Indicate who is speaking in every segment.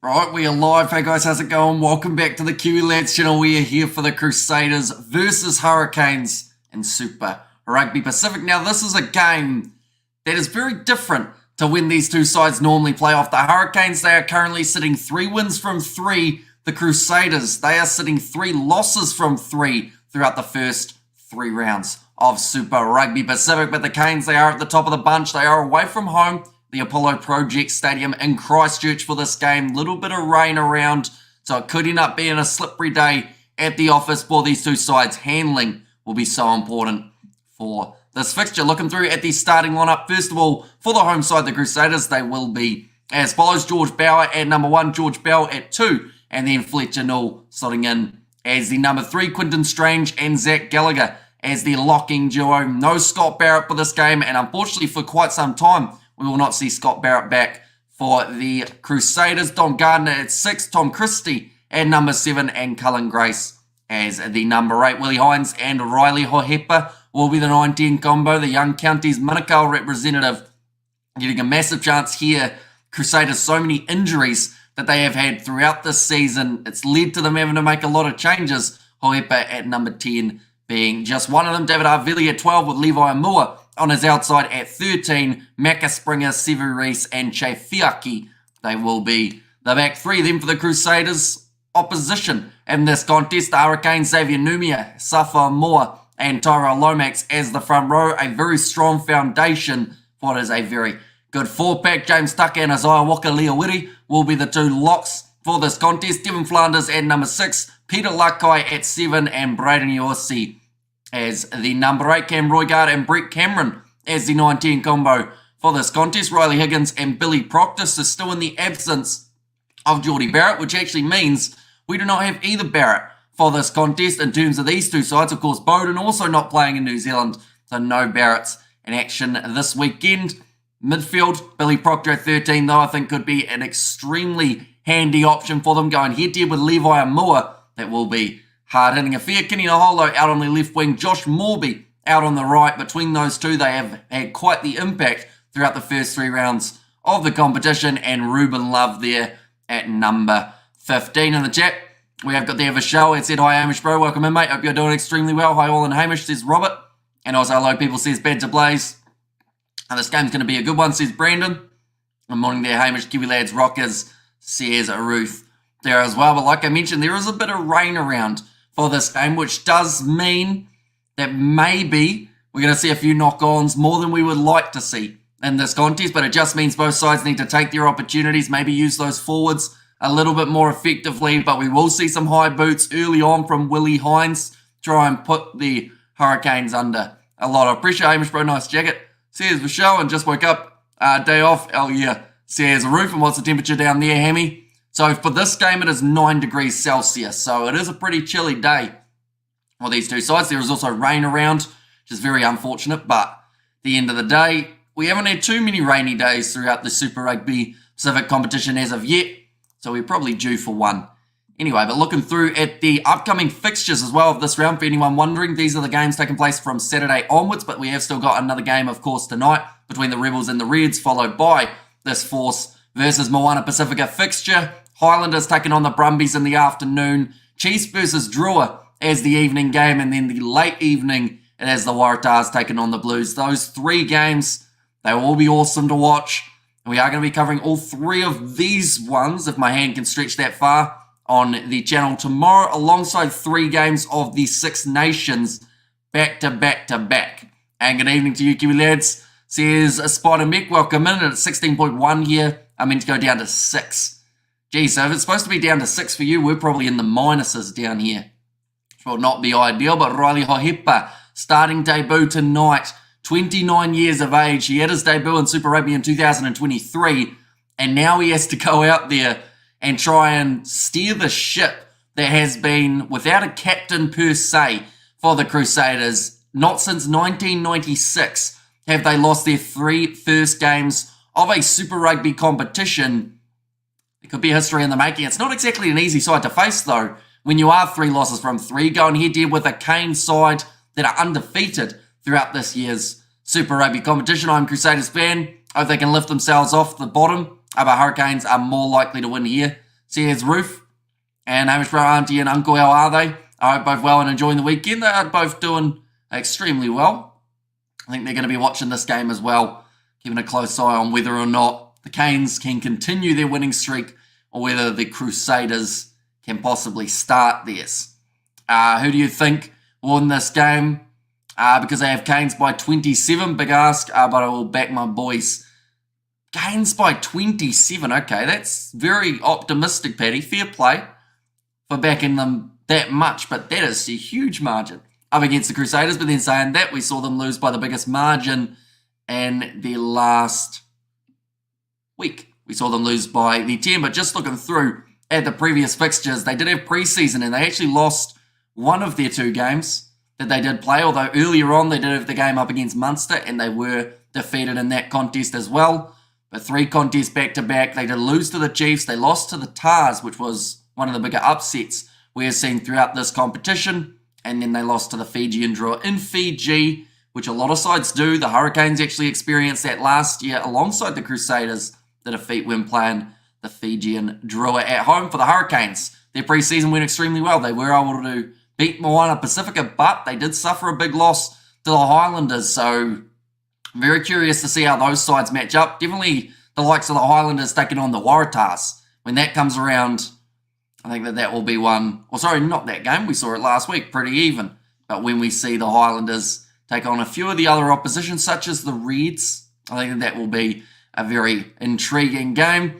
Speaker 1: Right, we are live. Hey guys, how's it going? Welcome back to the Kiwi Lads channel. We are here for the Crusaders versus Hurricanes in Super Rugby Pacific. Now, this is a game that is very different to when these two sides normally play off. The Hurricanes, they are currently sitting 3 wins from 3. The Crusaders, they are sitting 3 losses from 3 throughout the first 3 rounds of Super Rugby Pacific. But the Canes, they are at the top of the bunch. They are away from home, the Apollo Project Stadium in Christchurch for this game. Little bit of rain around, so it could end up being a slippery day at the office for these two sides. Handling will be so important for this fixture. Looking through at the starting lineup, first of all, for the home side, the Crusaders, they will be as follows: George Bower at number 1, George Bell at 2, and then Fletcher Null slotting in as the number 3, Quinton Strange and Zach Gallagher as the locking duo. No Scott Barrett for this game, and unfortunately for quite some time, we will not see Scott Barrett back for the Crusaders. Don Gardner at 6, Tom Christie at number 7, and Cullen Grace as the number 8. Willie Hines and Riley Hohepa will be the 9-10 combo. The Young Counties Manukau representative getting a massive chance here. Crusaders, so many injuries that they have had throughout this season. It's led to them having to make a lot of changes. Hohepa at number 10 being just one of them. David Arvili at 12 with Levi Amua on his outside at 13. Macca Springer, Sevu Reese, and Che Fiaki. They will be the back 3. Then for the Crusaders, opposition in this contest, the Hurricanes, Xavier Numia, Safa Moore, and Tyrell Lomax as the front row. A very strong foundation for what is a very good 4-pack. James Tucker and Isaiah Waka-Leawiri will be the 2 locks for this contest. Devin Flanders at number 6, Peter Lakai at 7, and Braden Yorsi as the number 8. Cam Roygard and Brett Cameron as the 9-10 combo for this contest. Riley Higgins and Billy Proctus are still in the absence of Geordie Barrett, which actually means we do not have either Barrett for this contest in terms of these two sides. Of course, Bowden also not playing in New Zealand, so no Barretts in action this weekend. Midfield, Billy Proctor at 13, though, I think could be an extremely handy option for them, going head-to-head with Levi Amua. That will be hard-hitting affair. Kenny Naholo out on the left wing, Josh Morby out on the right. Between those two, they have had quite the impact throughout the first 3 rounds of the competition, and Ruben Love there at number 15. In the chat, we have got there Vishal. It said, "Hi Hamish bro, welcome in mate, hope you're doing extremely well." Hi all, and Hamish, says Robert. And also hello people, says Bad to Blaze. And this game's going to be a good one, says Brandon. Good morning there, Hamish. Kiwi Lads Rockers, says Ruth there as well. But like I mentioned, there is a bit of rain around for this game, which does mean that maybe we're going to see a few knock-ons, more than we would like to see in this contest. But it just means both sides need to take their opportunities, maybe use those forwards a little bit more effectively. But we will see some high boots early on from Willie Hines, try and put the Hurricanes under a lot of pressure. Hamish bro, nice jacket, says Michelle, and just woke up, day off. Oh yeah, says Roof. And what's the temperature down there, Hammy? So for this game, it is 9 degrees Celsius. So it is a pretty chilly day for these two sides. There is also rain around, which is very unfortunate. But at the end of the day, we haven't had too many rainy days throughout the Super Rugby Pacific competition as of yet. So we're probably due for one. Anyway, but looking through at the upcoming fixtures as well of this round, for anyone wondering, these are the games taking place from Saturday onwards, but we have still got another game, of course, tonight between the Rebels and the Reds, followed by this Force versus Moana Pacifica fixture. Highlanders taking on the Brumbies in the afternoon. Chiefs versus Drua as the evening game, and then the late evening, it has the Waratahs taking on the Blues. Those 3 games, they will all be awesome to watch. We are going to be covering all 3 of these ones, if my hand can stretch that far, on the channel tomorrow, alongside 3 games of the Six Nations back to back to back. And good evening to you, Kiwi Lads, says Spider Mick. Welcome in at 16.1 here. I meant to go down to 6. Geez, so if it's supposed to be down to 6 for you, we're probably in the minuses down here, which will not be ideal. But Riley Hohepa, starting debut tonight, 29 years of age. He had his debut in Super Rugby in 2023, and now he has to go out there and try and steer the ship that has been without a captain per se for the Crusaders. Not since 1996 have they lost their 3 first games of a Super Rugby competition. It could be history in the making. It's not exactly an easy side to face, though, when you are 3 losses from 3, going head-to-head with a Cane side that are undefeated throughout this year's Super Rugby competition. I'm a Crusaders fan. I hope they can lift themselves off the bottom. But Hurricanes are more likely to win here, Here's Ruth and Hamish Bro, Auntie and Uncle. How are they? I hope both well and enjoying the weekend. They are both doing extremely well. I think they're going to be watching this game as well, keeping a close eye on whether or not the Canes can continue their winning streak or whether the Crusaders can possibly start theirs. Who do you think will win this game? Because they have Canes by 27, big ask, but I will back my boys. Canes by 27, okay, that's very optimistic, Paddy. Fair play for backing them that much, but that is a huge margin up against the Crusaders. But then saying that, we saw them lose by the biggest margin in their last week. We saw them lose by the 10, but just looking through at the previous fixtures, they did have preseason and they actually lost one of their 2 games that they did play, although earlier on they did have the game up against Munster and they were defeated in that contest as well. But 3 contests back-to-back, they did lose to the Chiefs, they lost to the Tars, which was one of the bigger upsets we have seen throughout this competition, and then they lost to the Fijian draw in Fiji, which a lot of sides do. The Hurricanes actually experienced that last year alongside the Crusaders, the defeat when playing the Fijian draw at home for the Hurricanes. Their preseason went extremely well. They were able to beat Moana Pacifica, but they did suffer a big loss to the Highlanders, so I'm very curious to see how those sides match up. Definitely the likes of the Highlanders taking on the Waratahs. When that comes around, I think that will be one, or sorry, not that game, we saw it last week, pretty even. But when we see the Highlanders take on a few of the other opposition, such as the Reds, I think that will be a very intriguing game.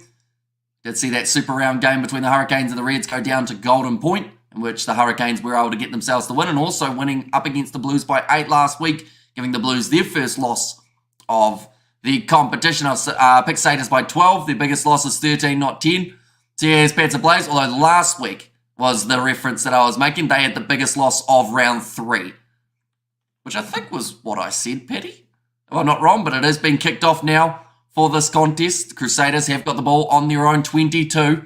Speaker 1: Did see that super round game between the Hurricanes and the Reds go down to Golden Point, in which the Hurricanes were able to get themselves the win, and also winning up against the Blues by 8 last week, giving the Blues their first loss of the competition. I picked Crusaders by 12. Their biggest loss is 13, not 10. Here's Panther Blaze, although last week was the reference that I was making. They had the biggest loss of round 3, which I think was what I said, Paddy. Well, not wrong, but it has been kicked off now for this contest. The Crusaders have got the ball on their own 22.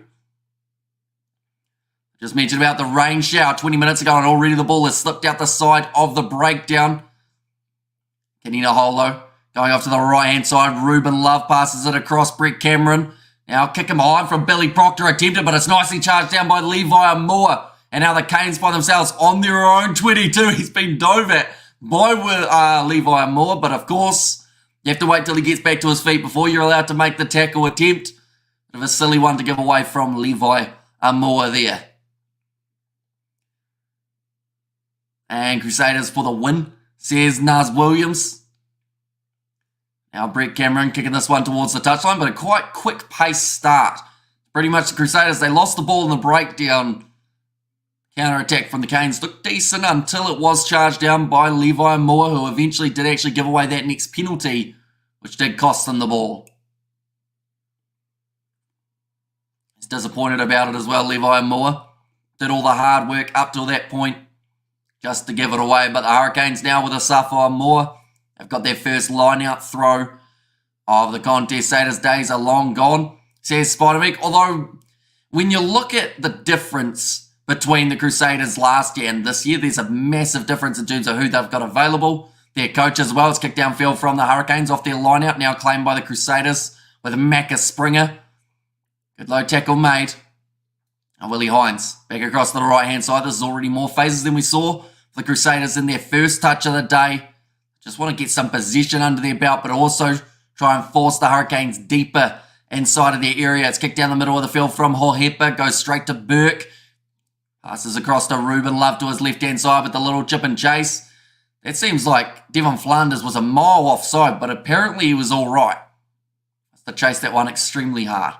Speaker 1: Just mentioned about the rain shower 20 minutes ago, and already the ball has slipped out the side of the breakdown. Kanina Holo going off to the right-hand side. Ruben Love passes it across. Brett Cameron now kick him behind from Billy Proctor attempted, but it's nicely charged down by Levi Moore. And now the Canes find themselves on their own 22. He's been dove at by Levi Moore, but of course, you have to wait till he gets back to his feet before you're allowed to make the tackle attempt. Bit of a silly one to give away from Levi Moore there. And Crusaders for the win, says Naz Williams. Now Brett Cameron kicking this one towards the touchline, but a quite quick pace start. Pretty much the Crusaders, they lost the ball in the breakdown. Counter-attack from the Canes looked decent until it was charged down by Levi Moore, who eventually did actually give away that next penalty, which did cost them the ball. He's disappointed about it as well, Levi Moore. Did all the hard work up till that point just to give it away, but the Hurricanes now with a suffer on Moore. They've got their first line-out throw of the contest. Crusaders' days are long gone, says Spider-Meek. Although, when you look at the difference between the Crusaders last year and this year, there's a massive difference in terms of who they've got available. Their coach as well is kicked downfield from the Hurricanes off their line-out, now claimed by the Crusaders with Macca Springer. Good low tackle made. And Willie Hines back across to the right-hand side. This is already more phases than we saw for the Crusaders in their first touch of the day. Just want to get some position under their belt, but also try and force the Hurricanes deeper inside of their area. It's kicked down the middle of the field from Hohepa, goes straight to Burke. Passes across to Ruben Love to his left-hand side with the little chip and chase. It seems like Devon Flanders was a mile offside, but apparently he was all right. Has to chase that one extremely hard.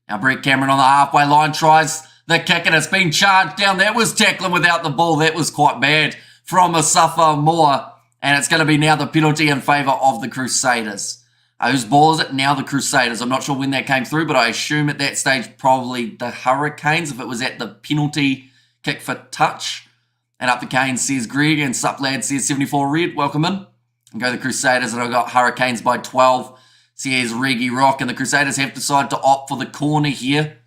Speaker 1: Now Brett Cameron on the halfway line tries the kick, and it's been charged down. That was tackling without the ball. That was quite bad from Asafa Moore. And it's going to be now the penalty in favour of the Crusaders. Whose ball is it? Now the Crusaders. I'm not sure when that came through, but I assume at that stage probably the Hurricanes if it was at the penalty kick for touch. And up the Canes says Greg, and Sup Lad says 74 Red. Welcome in. And go the Crusaders, and I've got Hurricanes by 12. Says Reggie Rock, and the Crusaders have decided to opt for the corner here.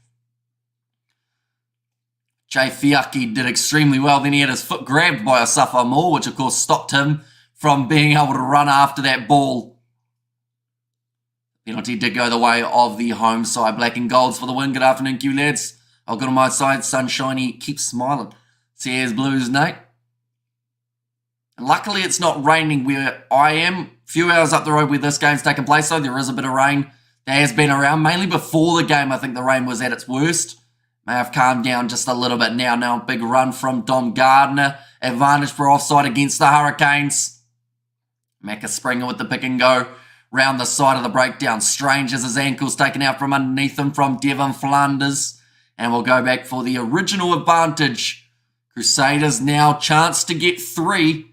Speaker 1: Jay Fiaki did extremely well. Then he had his foot grabbed by Asafa Moore, which of course stopped him from being able to run after that ball. Penalty did go the way of the home side. Black and golds for the win. Good afternoon, Q lads. I'll go to my side, sunshiny, keep smiling. Says Blues, Nate. And luckily it's not raining where I am. A few hours up the road where this game's taking place, though, there is a bit of rain. There has been around, mainly before the game. I think the rain was at its worst. May have calmed down just a little bit now. Now a big run from Dom Gardner. Advantage for offside against the Hurricanes. Macca Springer with the pick and go. Round the side of the breakdown. Strange as his ankle's taken out from underneath him from Devon Flanders. And we'll go back for the original advantage. Crusaders now chance to get 3.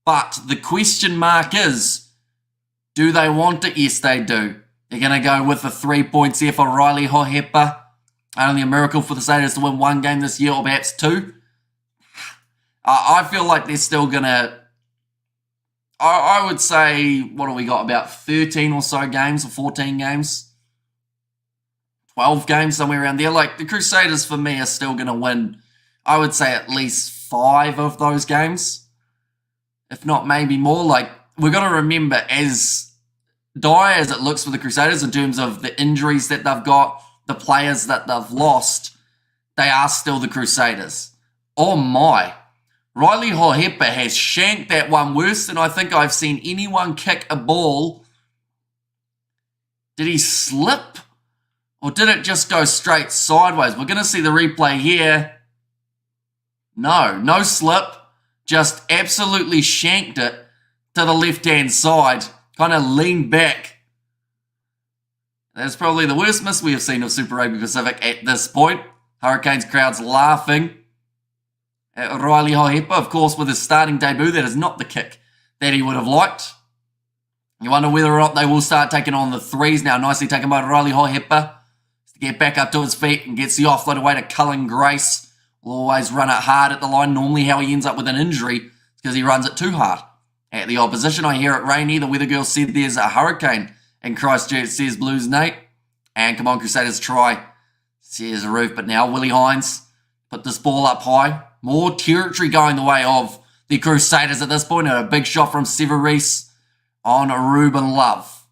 Speaker 1: But the question mark is, do they want it? Yes, they do. They're going to go with the 3 points here for Riley Hohepa. Only a miracle for the Crusaders to win 1 game this year, or perhaps 2. I feel like they're still going to... I would say, what have we got? About 13 or so games, or 14 games? 12 games, somewhere around there. Like, the Crusaders, for me, are still going to win, I would say, at least 5 of those games. If not, maybe more. Like, we've got to remember, as dire as it looks for the Crusaders in terms of the injuries that they've got, the players that they've lost, they are still the Crusaders. Oh my. Riley Hohepa has shanked that one worse than I think I've seen anyone kick a ball. Did he slip? Or did it just go straight sideways? We're going to see the replay here. No slip. Just absolutely shanked it to the left-hand side. Kind of leaned back. That's probably the worst miss we have seen of Super Rugby Pacific at this point. Hurricanes crowds laughing at Riley Hohepa. Of course, with his starting debut, that is not the kick that he would have liked. You wonder whether or not they will start taking on the 3s now. Nicely taken by Riley Hohepa to get back up to his feet and gets the offload away to Cullen Grace. Will always run it hard at the line. Normally how he ends up with an injury is because he runs it too hard at the opposition. I hear it rainy. The weather girl said there's a hurricane in Christchurch, says Blues Nate. And come on, Crusaders, try, says Roof. But now Willie Hines put this ball up high. More territory going the way of the Crusaders at this point. And a big shot from Severis on Ruben Love.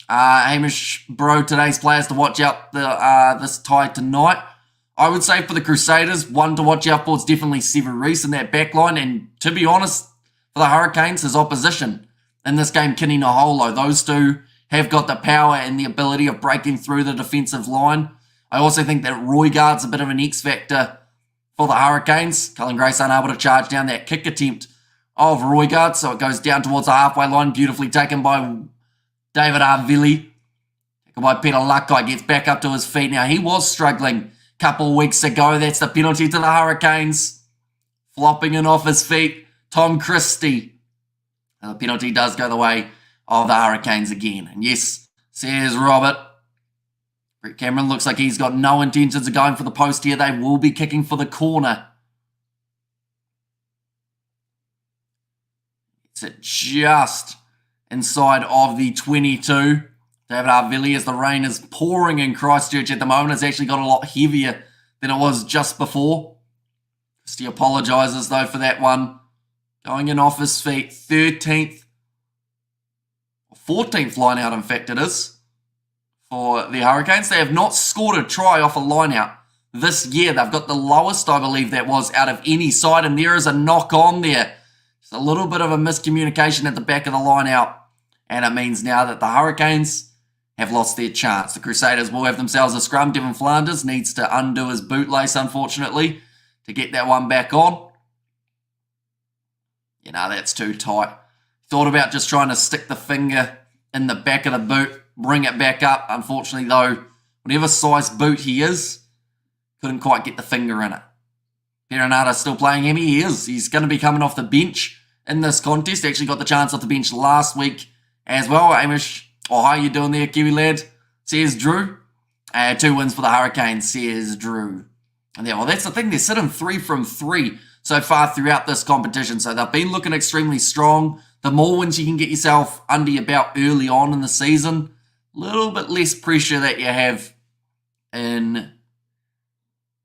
Speaker 1: Hamish, bro, today's players to watch out this tie tonight. I would say for the Crusaders, one to watch out for is definitely Severis in that back line. And to be honest, for the Hurricanes, his opposition in this game, Kini Naholo. Those two have got the power and the ability of breaking through the defensive line. I also think that Roygaard's a bit of an X-factor for the Hurricanes. Cullen Grace unable to charge down that kick attempt of Roygaard, so it goes down towards the halfway line, beautifully taken by David Arvili. Taken by Peter Luckeye, gets back up to his feet. Now, he was struggling a couple of weeks ago. That's the penalty to the Hurricanes. Flopping in off his feet, Tom Christie. And the penalty does go the way of the Hurricanes again. And yes, says Robert, Brett Cameron looks like he's got no intentions of going for the post here. They will be kicking for the corner. It's it just inside of the 22. David Arvili, as the rain is pouring in Christchurch at the moment, it's actually got a lot heavier than it was just before. Christie apologises though for that one. Going in off his feet, 13th, 14th line out in fact it is, for the Hurricanes. They have not scored a try off a line out this year. They've got the lowest, I believe, that was out of any side, and there is a knock on there. Just a little bit of a miscommunication at the back of the line out, and it means now that the Hurricanes have lost their chance. The Crusaders will have themselves a scrum. Devon Flanders needs to undo his bootlace, unfortunately, to get that one back on. You know, that's too tight. Thought about just trying to stick the finger in the back of the boot, bring it back up. Unfortunately, though, whatever size boot he is, couldn't quite get the finger in it. Perenata still playing him. He is. He's going to be coming off the bench in this contest. Actually got the chance off the bench last week as well. Amish, oh, how you doing there, Kiwi lad? Says Drew. 2 wins for the Hurricanes, says Drew. And yeah, well, that's the thing. They're sitting 3 from 3 so far throughout this competition. So they've been looking extremely strong. The more wins you can get yourself under your belt early on in the season, a little bit less pressure that you have in...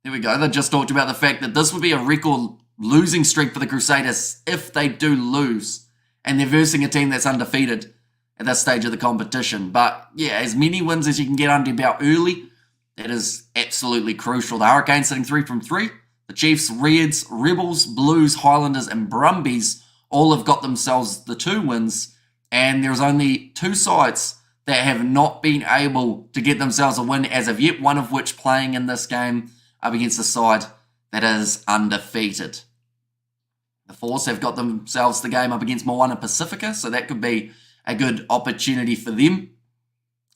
Speaker 1: There we go. They just talked about the fact that this would be a record losing streak for the Crusaders if they do lose. And they're versing a team that's undefeated at this stage of the competition. But yeah, as many wins as you can get under your belt early, That is absolutely crucial. The Hurricanes sitting 3 from 3. The Chiefs, Reds, Rebels, Blues, Highlanders, and Brumbies all have got themselves the 2 wins. And there's only 2 sides that have not been able to get themselves a win as of yet, one of which playing in this game up against a side that is undefeated. The Force have got themselves the game up against Moana Pacifica, so that could be a good opportunity for them.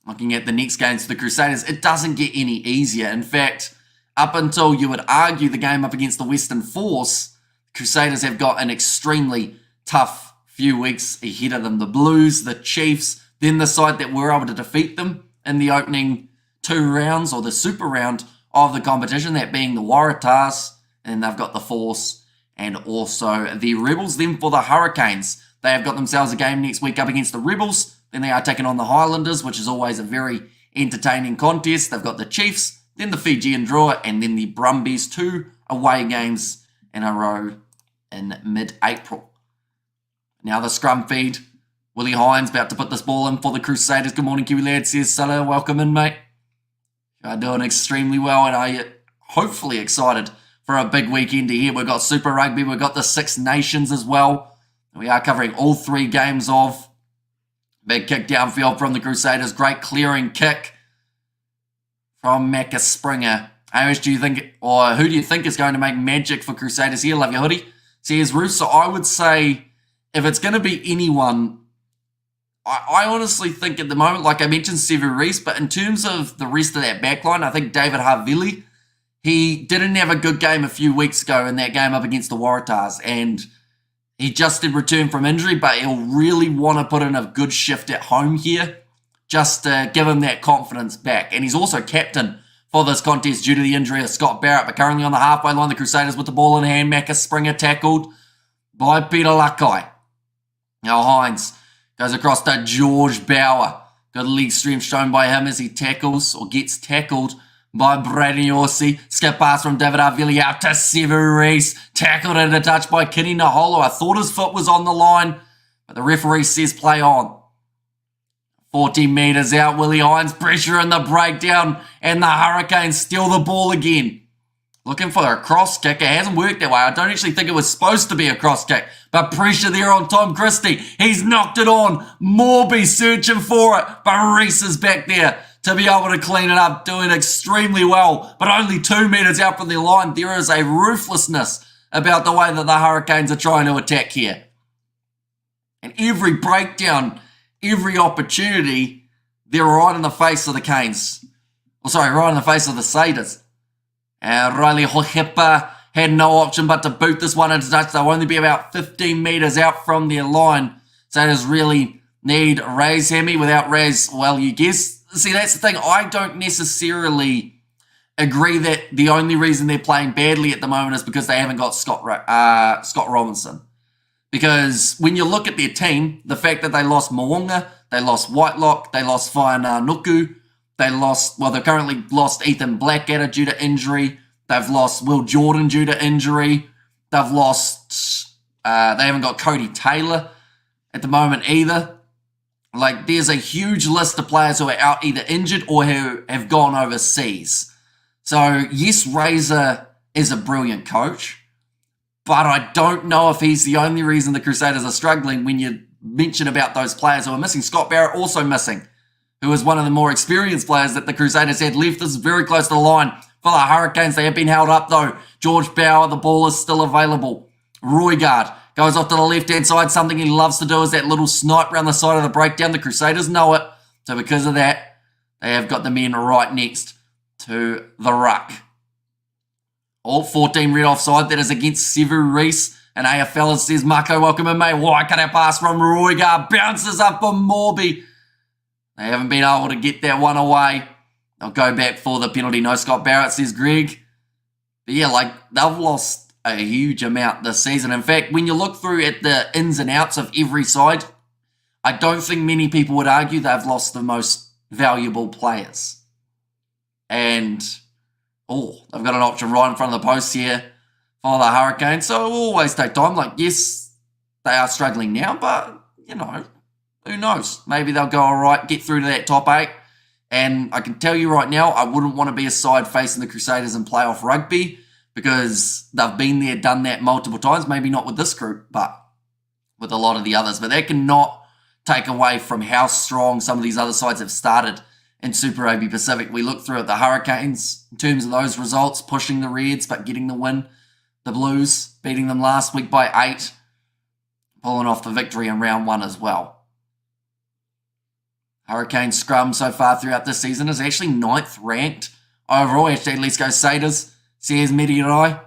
Speaker 1: Looking at the next games for the Crusaders, it doesn't get any easier. In fact, up until you would argue the game up against the Western Force, the Crusaders have got an extremely tough few weeks ahead of them. The Blues, the Chiefs, then the side that were able to defeat them in the opening 2 rounds, or the Super round of the competition, that being the Waratahs, and they've got the Force and also the Rebels. Then for the Hurricanes, they have got themselves a game next week up against the Rebels. Then they are taking on the Highlanders, which is always a very entertaining contest. They've got the Chiefs, then the Fijian draw, and then the Brumbies. 2 away games in a row in mid-April. Now the scrum feed. Willie Hines about to put this ball in for the Crusaders. Good morning, Kiwi lad. Says Sulla, welcome in, mate. You are doing extremely well, and are hopefully excited for a big weekend ahead. We've got Super Rugby, we've got the Six Nations as well. We are covering all 3 games of. Big kick downfield from the Crusaders. Great clearing kick from Macca Springer. How do you think, or who do you think is going to make magic for Crusaders here? Love your hoodie. Says Ruth. So I would say if it's going to be anyone, I honestly think at the moment, like I mentioned, Sevu Reece, but in terms of the rest of that backline, I think David Havili, he didn't have a good game a few weeks ago in that game up against the Waratahs, and he just did return from injury, but he'll really want to put in a good shift at home here just to give him that confidence back. And he's also captain for this contest due to the injury of Scott Barrett, but currently on the halfway line, the Crusaders with the ball in hand. Macca Springer tackled by Peter Lakai. Now Hines goes across to George Bauer. Good leg strength shown by him as he tackles or gets tackled by Brady Orsi. Skip pass from David Havili out to Sevu Reece. Tackled and a touch by Kenny Naholo. I thought his foot was on the line, but the referee says play on. 40 metres out, Willie Hines, pressure in the breakdown, and the Hurricanes steal the ball again. Looking for a cross kick. It hasn't worked that way. I don't actually think it was supposed to be a cross kick, but pressure there on Tom Christie. He's knocked it on. Morby searching for it, but Reece is back there to be able to clean it up, doing extremely well, but only 2 metres out from the line. There is a ruthlessness about the way that the Hurricanes are trying to attack here. And every breakdown, every opportunity, they're right in the face of the Canes. Right in the face of the Crusaders. Riley Hohepa had no option but to boot this one into touch. They'll only be about 15 metres out from their line. Crusaders really need Raz Hemi. Without Raz, well, you guess. See, that's the thing. I don't necessarily agree that the only reason they're playing badly at the moment is because they haven't got Scott Robinson. Because when you look at their team, the fact that they lost Moonga, they lost Whitelock, they lost Whainā Nuku, they've currently lost Ethan Blackadder due to injury, they've lost Will Jordan due to injury, they haven't got Cody Taylor at the moment either. Like, there's a huge list of players who are out either injured or who have gone overseas. So, yes, Razor is a brilliant coach, but I don't know if he's the only reason the Crusaders are struggling when you mention about those players who are missing. Scott Barrett also missing, who is one of the more experienced players that the Crusaders had left. This is very close to the line for the Hurricanes. They have been held up, though. George Bauer, the ball is still available. Roygard goes off to the left-hand side. Something he loves to do is that little snipe around the side of the breakdown. The Crusaders know it. So because of that, they have got the men right next to the ruck. All 14 red offside. That is against Sevu Reece. And AFL says, Mako, welcome in, mate. Why cut that pass from Roygard? Bounces up for Morby. They haven't been able to get that one away. They'll go back for the penalty. No Scott Barrett, says Greg. But yeah, like, they've lost a huge amount this season. In fact, when you look through at the ins and outs of every side, I don't think many people would argue they've lost the most valuable players. And, they've got an option right in front of the post here for the Hurricanes. So it will always take time. Like, yes, they are struggling now, but, who knows? Maybe they'll go all right, get through to that top 8, And I can tell you right now, I wouldn't want to be a side facing the Crusaders in playoff rugby because they've been there, done that multiple times. Maybe not with this group, but with a lot of the others. But that cannot take away from how strong some of these other sides have started in Super Rugby Pacific. We look through at the Hurricanes in terms of those results, pushing the Reds, but getting the win. The Blues, beating them last week by 8, pulling off the victory in round 1 as well. Hurricane scrum so far throughout this season is actually 9th ranked overall. Hashtag Let's Go Crusaders, says Mediarai.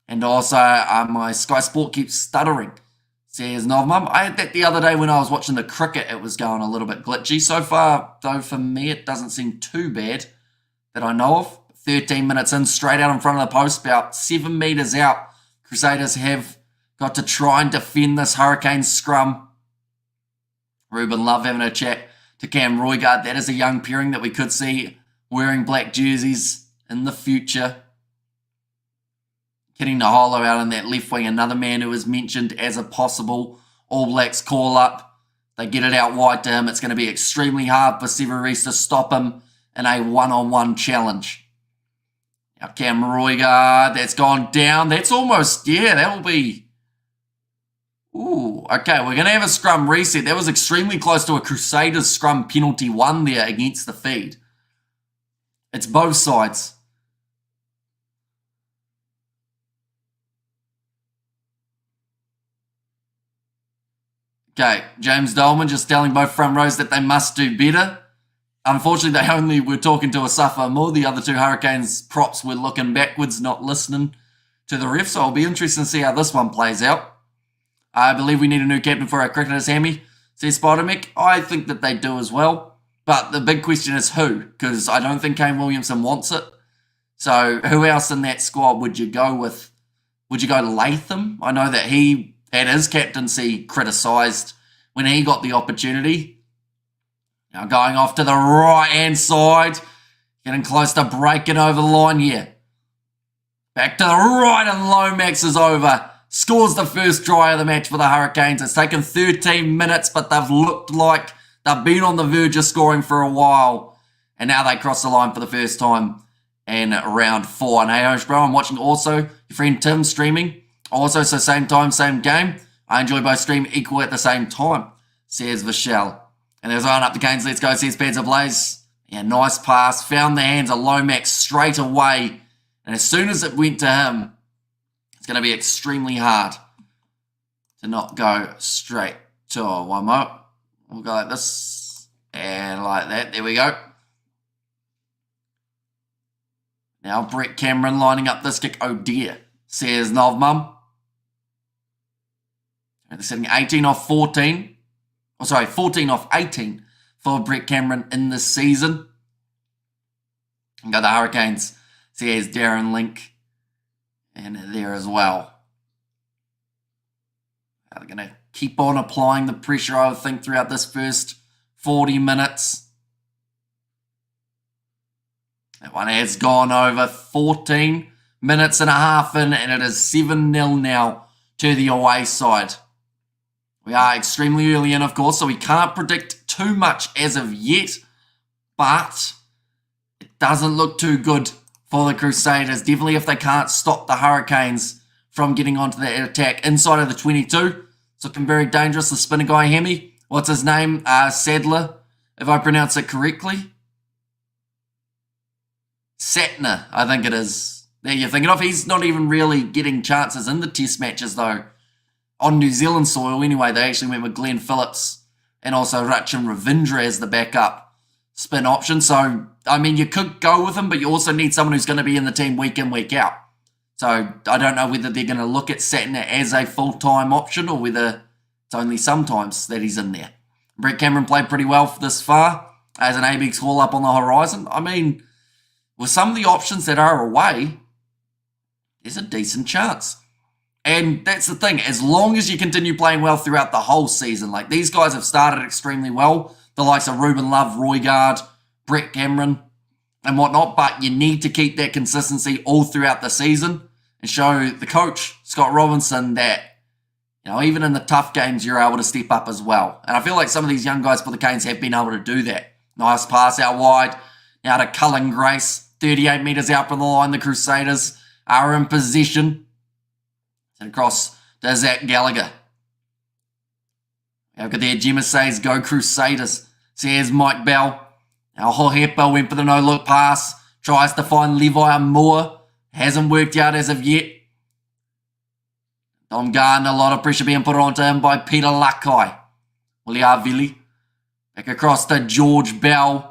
Speaker 1: And also my Sky Sport keeps stuttering, says Novmum. I had that the other day when I was watching the cricket. It was going a little bit glitchy. So far, though, for me, it doesn't seem too bad that I know of. 13 minutes in, straight out in front of the post, about 7 metres out. Crusaders have got to try and defend this Hurricane scrum. Ruben Love having a chat to Cam Roigard. That is a young pairing that we could see wearing black jerseys in the future. Getting the holo out on that left wing. Another man who was mentioned as a possible All Blacks call-up. They get it out wide to him. It's going to be extremely hard for Severis to stop him in a one-on-one challenge. Now Cam Roigard, that's gone down. That's almost, yeah, that will be... Ooh, okay, we're going to have a scrum reset. That was extremely close to a Crusaders scrum penalty 1 there against the feed. It's both sides. Okay, James Dolman just telling both front rows that they must do better. Unfortunately, they only were talking to Asafa more. The other two Hurricanes props were looking backwards, not listening to the ref. So it'll be interesting to see how this one plays out. I believe we need a new captain for our cricketers, Hammy, says Spider-Mick. I think that they do as well. But the big question is who? Because I don't think Kane Williamson wants it. So who else in that squad would you go with? Would you go Latham? I know that he had his captaincy criticised when he got the opportunity. Now going off to the right-hand side. Getting close to breaking over the line here. Back to the right and Lomax is over. Scores the first try of the match for the Hurricanes. It's taken 13 minutes, but they've looked like they've been on the verge of scoring for a while. And now they cross the line for the first time in round 4. And hey, Hosh Bro, I'm watching also your friend Tim streaming. Also, so same time, same game. I enjoy both stream equal at the same time, says Vishal. And there's on up the Canes. Let's go, says Peds Ablaze. Yeah, nice pass. Found the hands of Lomax straight away. And as soon as it went to him, it's going to be extremely hard to not go straight to one more. We'll go like this and like that. There we go. Now Brett Cameron lining up this kick. Oh dear, says Novmum. They're sitting 18 off 14. Oh, sorry, 14 off 18 for Brett Cameron in this season. And got the Hurricanes. Says Darren Link. And there as well. They're going to keep on applying the pressure, I would think, throughout this first 40 minutes. That one has gone over 14 minutes and a half in, and it is 7-0 now to the away side. We are extremely early in, of course, so we can't predict too much as of yet, but it doesn't look too good for the Crusaders. Definitely if they can't stop the Hurricanes from getting onto the attack inside of the 22. It's looking very dangerous. The spinner guy, Hemi. What's his name? Sadler, if I pronounce it correctly. Satner, I think it is. There you're thinking of. He's not even really getting chances in the test matches, though. On New Zealand soil, anyway, they actually went with Glenn Phillips and also Rachin Ravindra as the backup spin option. So, I mean, you could go with him, but you also need someone who's going to be in the team week in, week out. So, I don't know whether they're going to look at Satner as a full-time option or whether it's only sometimes that he's in there. Brett Cameron played pretty well this far as an ABX call-up on the horizon. I mean, with some of the options that are away, there's a decent chance. And that's the thing, as long as you continue playing well throughout the whole season, like these guys have started extremely well, the likes of Ruben Love, Roigard, Brett Cameron, and whatnot, but you need to keep that consistency all throughout the season and show the coach, Scott Robinson, that, you know, even in the tough games, you're able to step up as well. And I feel like some of these young guys for the Canes have been able to do that. Nice pass out wide. Now to Cullen Grace. 38 metres out from the line. The Crusaders are in possession. And across to Zach Gallagher. We've got there Gemma says, go Crusaders. Says Mike Bell. Now Hohepa went for the no-look pass. Tries to find Levi Moore. Hasn't worked out as of yet. Dom Gardner, a lot of pressure being put onto him by Peter Lakai. Uliavili. Back across to George Bell.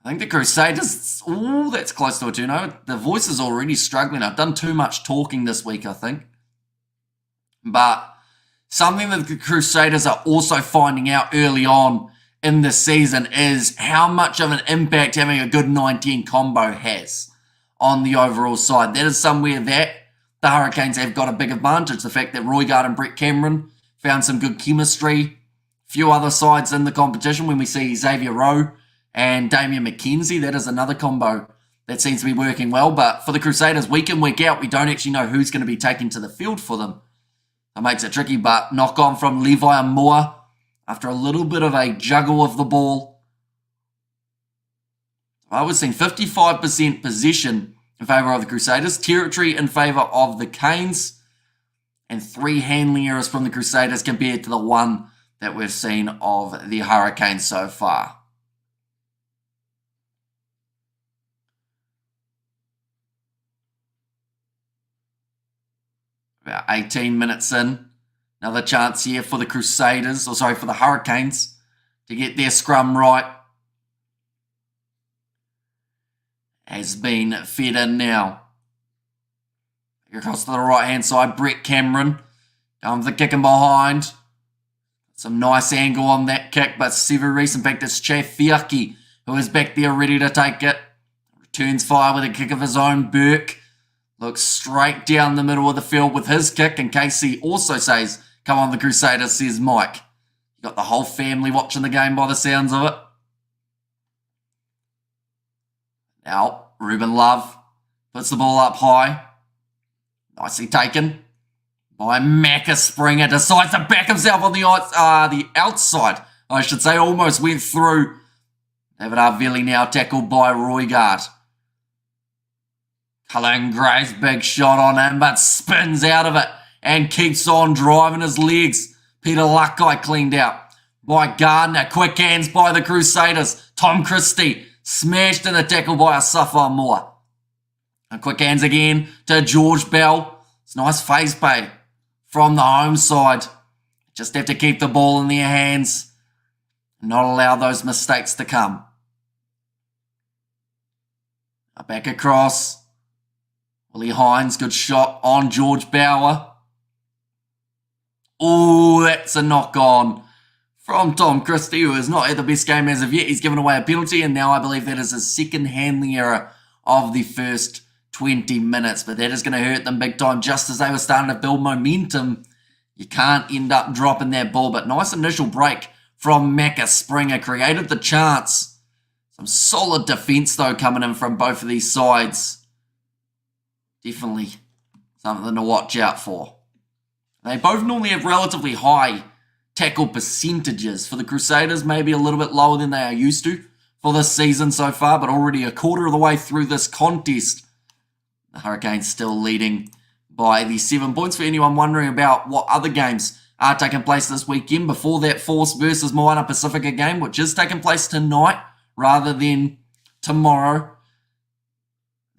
Speaker 1: I think the Crusaders... Oh, that's close to a 2-0. The voice is already struggling. I've done too much talking this week, I think. But something that the Crusaders are also finding out early on in the season is how much of an impact having a good 9-10 combo has on the overall side. That is somewhere that the Hurricanes have got a big advantage. The fact that Roigard and Brett Cameron found some good chemistry. Few other sides in the competition when we see Xavier Rowe and Damian McKenzie. That is another combo that seems to be working well. But for the Crusaders, week in, week out, we don't actually know who's going to be taken to the field for them. That makes it tricky, but knock on from Levi and Moore after a little bit of a juggle of the ball. I was seeing 55% possession in favour of the Crusaders, territory in favour of the Canes, and 3 handling errors from the Crusaders compared to the 1 that we've seen of the Hurricanes so far. About 18 minutes in. Another chance here for the Crusaders, or sorry, for the Hurricanes to get their scrum right. Has been fed in now. Across to the right-hand side, Brett Cameron. Going for the kick in behind. Some nice angle on that kick, but Severis, in fact, it's Chafiaki who is back there ready to take it. Returns fire with a kick of his own. Burke looks straight down the middle of the field with his kick, and Casey also says, come on, the Crusaders, says Mike. You got the whole family watching the game by the sounds of it. Now, Ruben Love puts the ball up high. Nicely taken by Macca Springer. Decides to back himself on the outside, I should say. Almost went through. David Arvelli now tackled by Roigard. Cullen Gray's big shot on him, but spins out of it and keeps on driving his legs. Peter Lakai cleaned out by Gardner. Quick hands by the Crusaders. Tom Christie smashed in a tackle by Asafa Moore. And quick hands again to George Bell. It's nice face pay from the home side. Just have to keep the ball in their hands and not allow those mistakes to come. Back across. Willie Hines, good shot on George Bauer. Oh, that's a knock on from Tom Christie, who has not had the best game as of yet. He's given away a penalty, and now I believe that is his second handling error of the first 20 minutes. But that is going to hurt them big time. Just as they were starting to build momentum, you can't end up dropping that ball. But nice initial break from Macca Springer. Created the chance. Some solid defence, though, coming in from both of these sides. Definitely something to watch out for. They both normally have relatively high tackle percentages. For the Crusaders, maybe a little bit lower than they are used to for this season so far, but already a quarter of the way through this contest. The Hurricanes still leading by the 7 points. For anyone wondering about what other games are taking place this weekend, before that Force versus Moana Pacifica game, which is taking place tonight rather than tomorrow,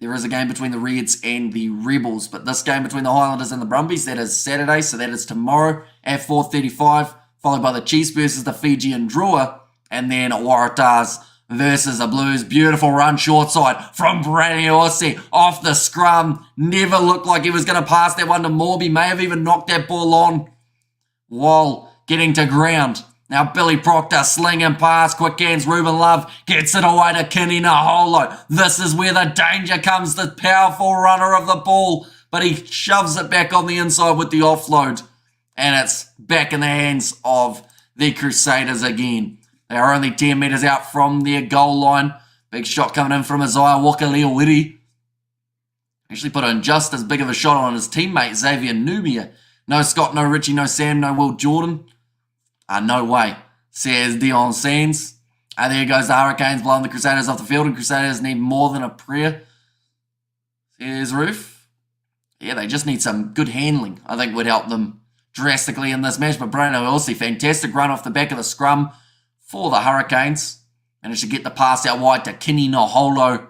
Speaker 1: there is a game between the Reds and the Rebels, but this game between the Highlanders and the Brumbies, that is Saturday, so that is tomorrow at 4:35, followed by the Chiefs versus the Fijian Drua, and then Waratahs versus the Blues. Beautiful run short side from Brady Orsi off the scrum. Never looked like he was going to pass that one to Morby. May have even knocked that ball on while getting to ground. Now Billy Proctor slinging past, quick hands, Ruben Love gets it away to Kenny Naholo. This is where the danger comes, the powerful runner of the ball, but he shoves it back on the inside with the offload, and it's back in the hands of the Crusaders again. They are only 10 metres out from their goal line. Big shot coming in from Isaiah Walker-Leowiri. Actually put in just as big of a shot on his teammate, Xavier Nubia. No Scott, no Richie, no Sam, no Will Jordan. No way, says Dion Sands. And there goes the Hurricanes blowing the Crusaders off the field, and Crusaders need more than a prayer. Here's Roof. Yeah, they just need some good handling, I think would help them drastically in this match. But Brandon Wilsey, fantastic run off the back of the scrum for the Hurricanes. Managed to get the pass out wide to Kini Noholo.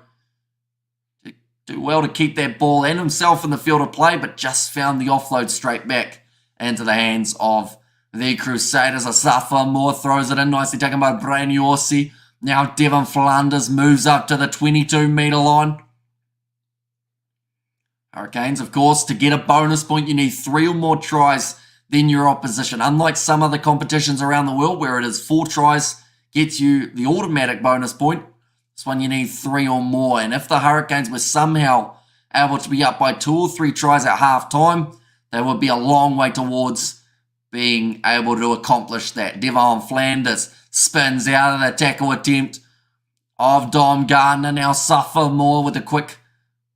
Speaker 1: Do well to keep that ball and himself in the field of play, but just found the offload straight back into the hands of the Crusaders. Asafa Moore throws it in, nicely taken by Brian Yorsi. Now Devon Flanders moves up to the 22-metre line. Hurricanes, of course, to get a bonus point, you need 3 or more tries than your opposition. Unlike some other competitions around the world where it is 4 tries gets you the automatic bonus point, this one you need 3 or more. And if the Hurricanes were somehow able to be up by 2 or 3 tries at half-time, they would be a long way towards being able to accomplish that. Devon Flanders spins out of the tackle attempt of Dom Gardner. Now suffer more with a quick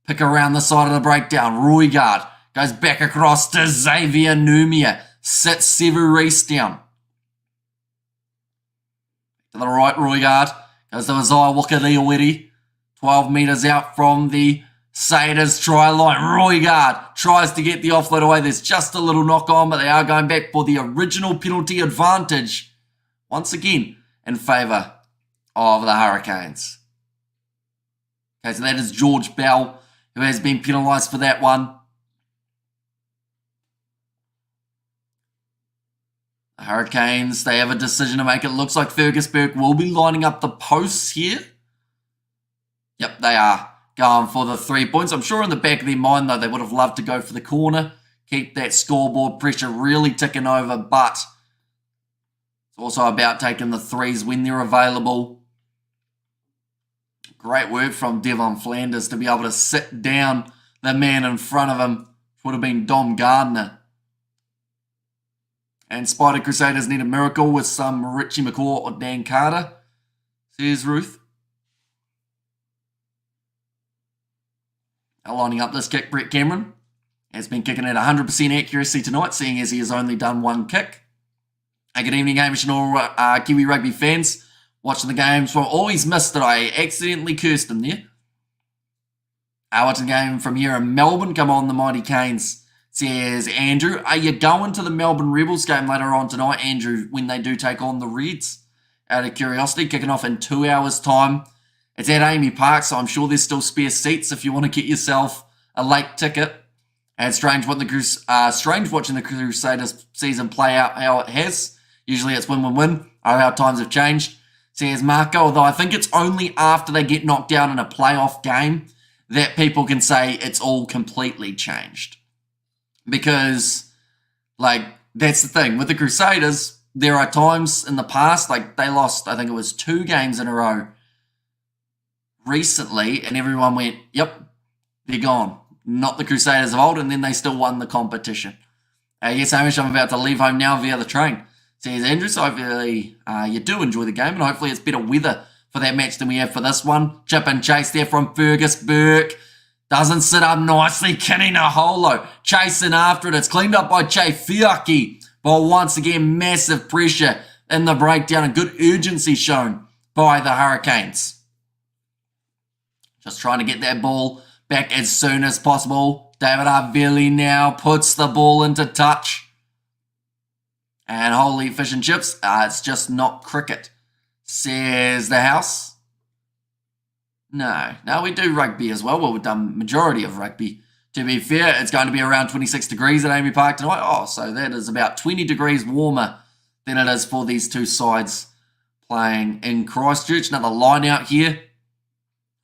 Speaker 1: pick around the side of the breakdown. Roigard goes back across to Xavier Numia. Sits Sevu Reese down. To the right, Roigard goes to Isaiah Wakaliawiri. 12 metres out from the Crusaders try line. Roigard tries to get the offload away. There's just a little knock on, but they are going back for the original penalty advantage. Once again, in favour of the Hurricanes. Okay, so that is George Bell, who has been penalised for that one. The Hurricanes, they have a decision to make. It looks like Fergus Burke will be lining up the posts here. Yep, they are going for the 3 points. I'm sure in the back of their mind, though, they would have loved to go for the corner. Keep that scoreboard pressure really ticking over, but it's also about taking the 3s when they're available. Great work from Devon Flanders to be able to sit down the man in front of him, which would have been Dom Gardner. And Spider Crusaders need a miracle with some Richie McCaw or Dan Carter. Here's Ruth. Now lining up this kick, Brett Cameron has been kicking at 100% accuracy tonight, seeing as he has only done 1 kick. Good evening, Hamish and all Kiwi Rugby fans. Watching the games from always missed that I accidentally cursed him there. Watching the game from here in Melbourne. Come on, the Mighty Canes, says Andrew. Are you going to the Melbourne Rebels game later on tonight, Andrew, when they do take on the Reds? Out of curiosity, kicking off in 2 hours' time. It's at Amy Park, so I'm sure there's still spare seats if you want to get yourself a late ticket. And strange watching the Crusaders season play out how it has. Usually it's win-win-win. I know how times have changed, says Marco, although I think it's only after they get knocked out in a playoff game that people can say it's all completely changed. Because, that's the thing. With the Crusaders, there are times in the past, they lost, I think it was 2 games in a row recently, and everyone went, yep, they're gone. Not the Crusaders of old, and then they still won the competition. Yes, Hamish, I'm about to leave home now via the train, says Andrew, so hopefully you do enjoy the game, and hopefully it's better weather for that match than we have for this one. Chip and chase there from Fergus Burke. Doesn't sit up nicely. Kini Noholo chasing after it. It's cleaned up by Che Fiaki. But once again, massive pressure in the breakdown and good urgency shown by the Hurricanes. Just trying to get that ball back as soon as possible. David Arveli now puts the ball into touch. And holy fish and chips, it's just not cricket, says the house. No, we do rugby as well. Well, we've done majority of rugby. To be fair, it's going to be around 26 degrees at Amy Park tonight. Oh, so that is about 20 degrees warmer than it is for these two sides playing in Christchurch. Another line out here.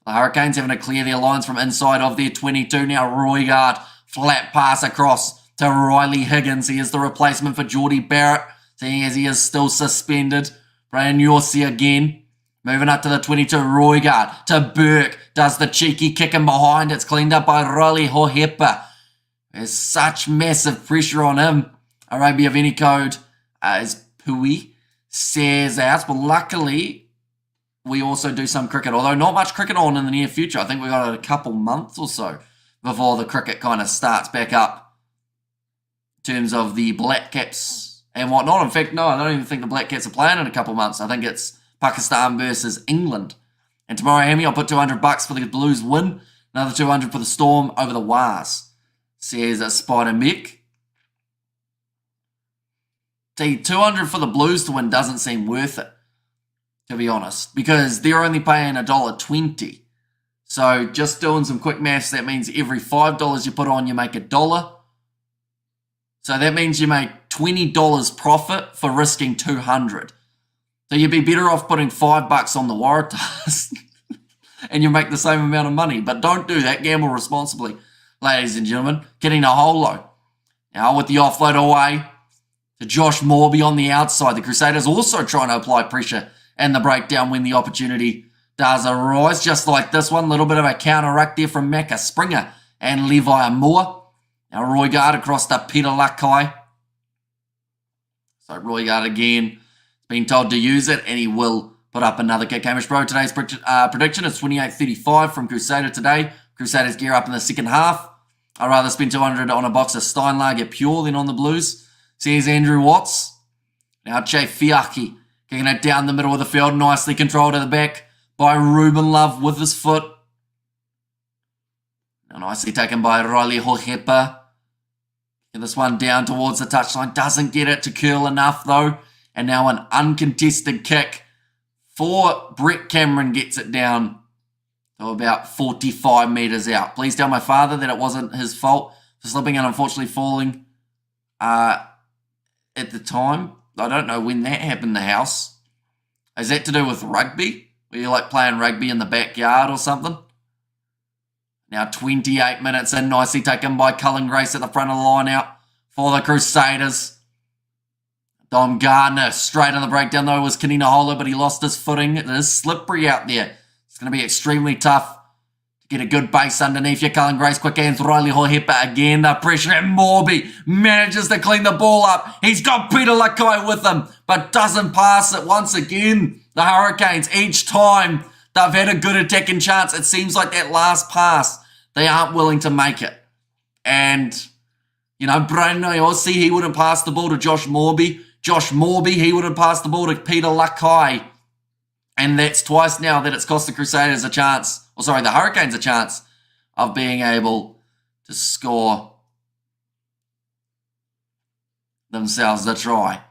Speaker 1: The Hurricanes having to clear their lines from inside of their 22. Now Roigard, flat pass across to Riley Higgins. He is the replacement for Geordie Barrett, seeing as he is still suspended. Brian Yorsi again. Moving up to the 22, Roigard to Burke. Does the cheeky kick in behind. It's cleaned up by Riley Hohepa. There's such massive pressure on him. Arabia of any code is Pui, says out. But luckily, we also do some cricket. Although not much cricket on in the near future. I think we've got a couple months or so before the cricket kind of starts back up in terms of the Black Caps and whatnot. In fact, no, I don't even think the Black Caps are playing in a couple months. I think it's Pakistan versus England. And tomorrow, Hammy, I'll put $200 for the Blues win. Another 200 for the Storm over the Wars. Says Spider Mick. See, 200 for the Blues to win doesn't seem worth it, to be honest, because they're only paying $1.20. So just doing some quick maths, that means every $5 you put on, you make $1. So that means you make $20 profit for risking 200. So you'd be better off putting $5 on the Waratahs and you make the same amount of money. But don't do that. Gamble responsibly, ladies and gentlemen. Getting a holo. Now with the offload away to Josh Morby on the outside. The Crusaders also trying to apply pressure and the breakdown when the opportunity does arise. Just like this one. A little bit of a counter ruck there from Macca Springer and Levi Moore. Now Roigard across to Peter Lakai. So Roigard again. Been told to use it, and he will put up another kick. Hamish Bro, today's prediction is 28-35 from Crusader today. Crusaders gear up in the second half. I'd rather spend 200 on a box of Steinlager Pure than on the Blues. Says Andrew Watts. Now Che Fiaki kicking it down the middle of the field. Nicely controlled at the back by Ruben Love with his foot. Now nicely taken by Riley Hohepa. This one down towards the touchline. Doesn't get it to curl enough though. And now an uncontested kick for Brett Cameron gets it down to about 45 metres out. Please tell my father that it wasn't his fault for slipping and unfortunately falling at the time. I don't know when that happened in the house. Is that to do with rugby? Were you like playing rugby in the backyard or something? Now 28 minutes in, nicely taken by Cullen Grace at the front of the line out for the Crusaders. Dom Gardner straight on the breakdown though was Kanina Holo, but he lost his footing. It is slippery out there. It's going to be extremely tough to get a good base underneath you. Cullen Grace, quick hands, Riley Hohepa again. The pressure and Morby manages to clean the ball up. He's got Peter Lakai with him, but doesn't pass it once again. The Hurricanes, each time they've had a good attacking chance, it seems like that last pass, they aren't willing to make it. And, you know, Brian Iosi, he wouldn't pass the ball to Josh Morby. Josh Morby, he would have passed the ball to Peter Lakai. And that's twice now that it's cost the Crusaders a chance, or sorry, the Hurricanes a chance of being able to score themselves the try.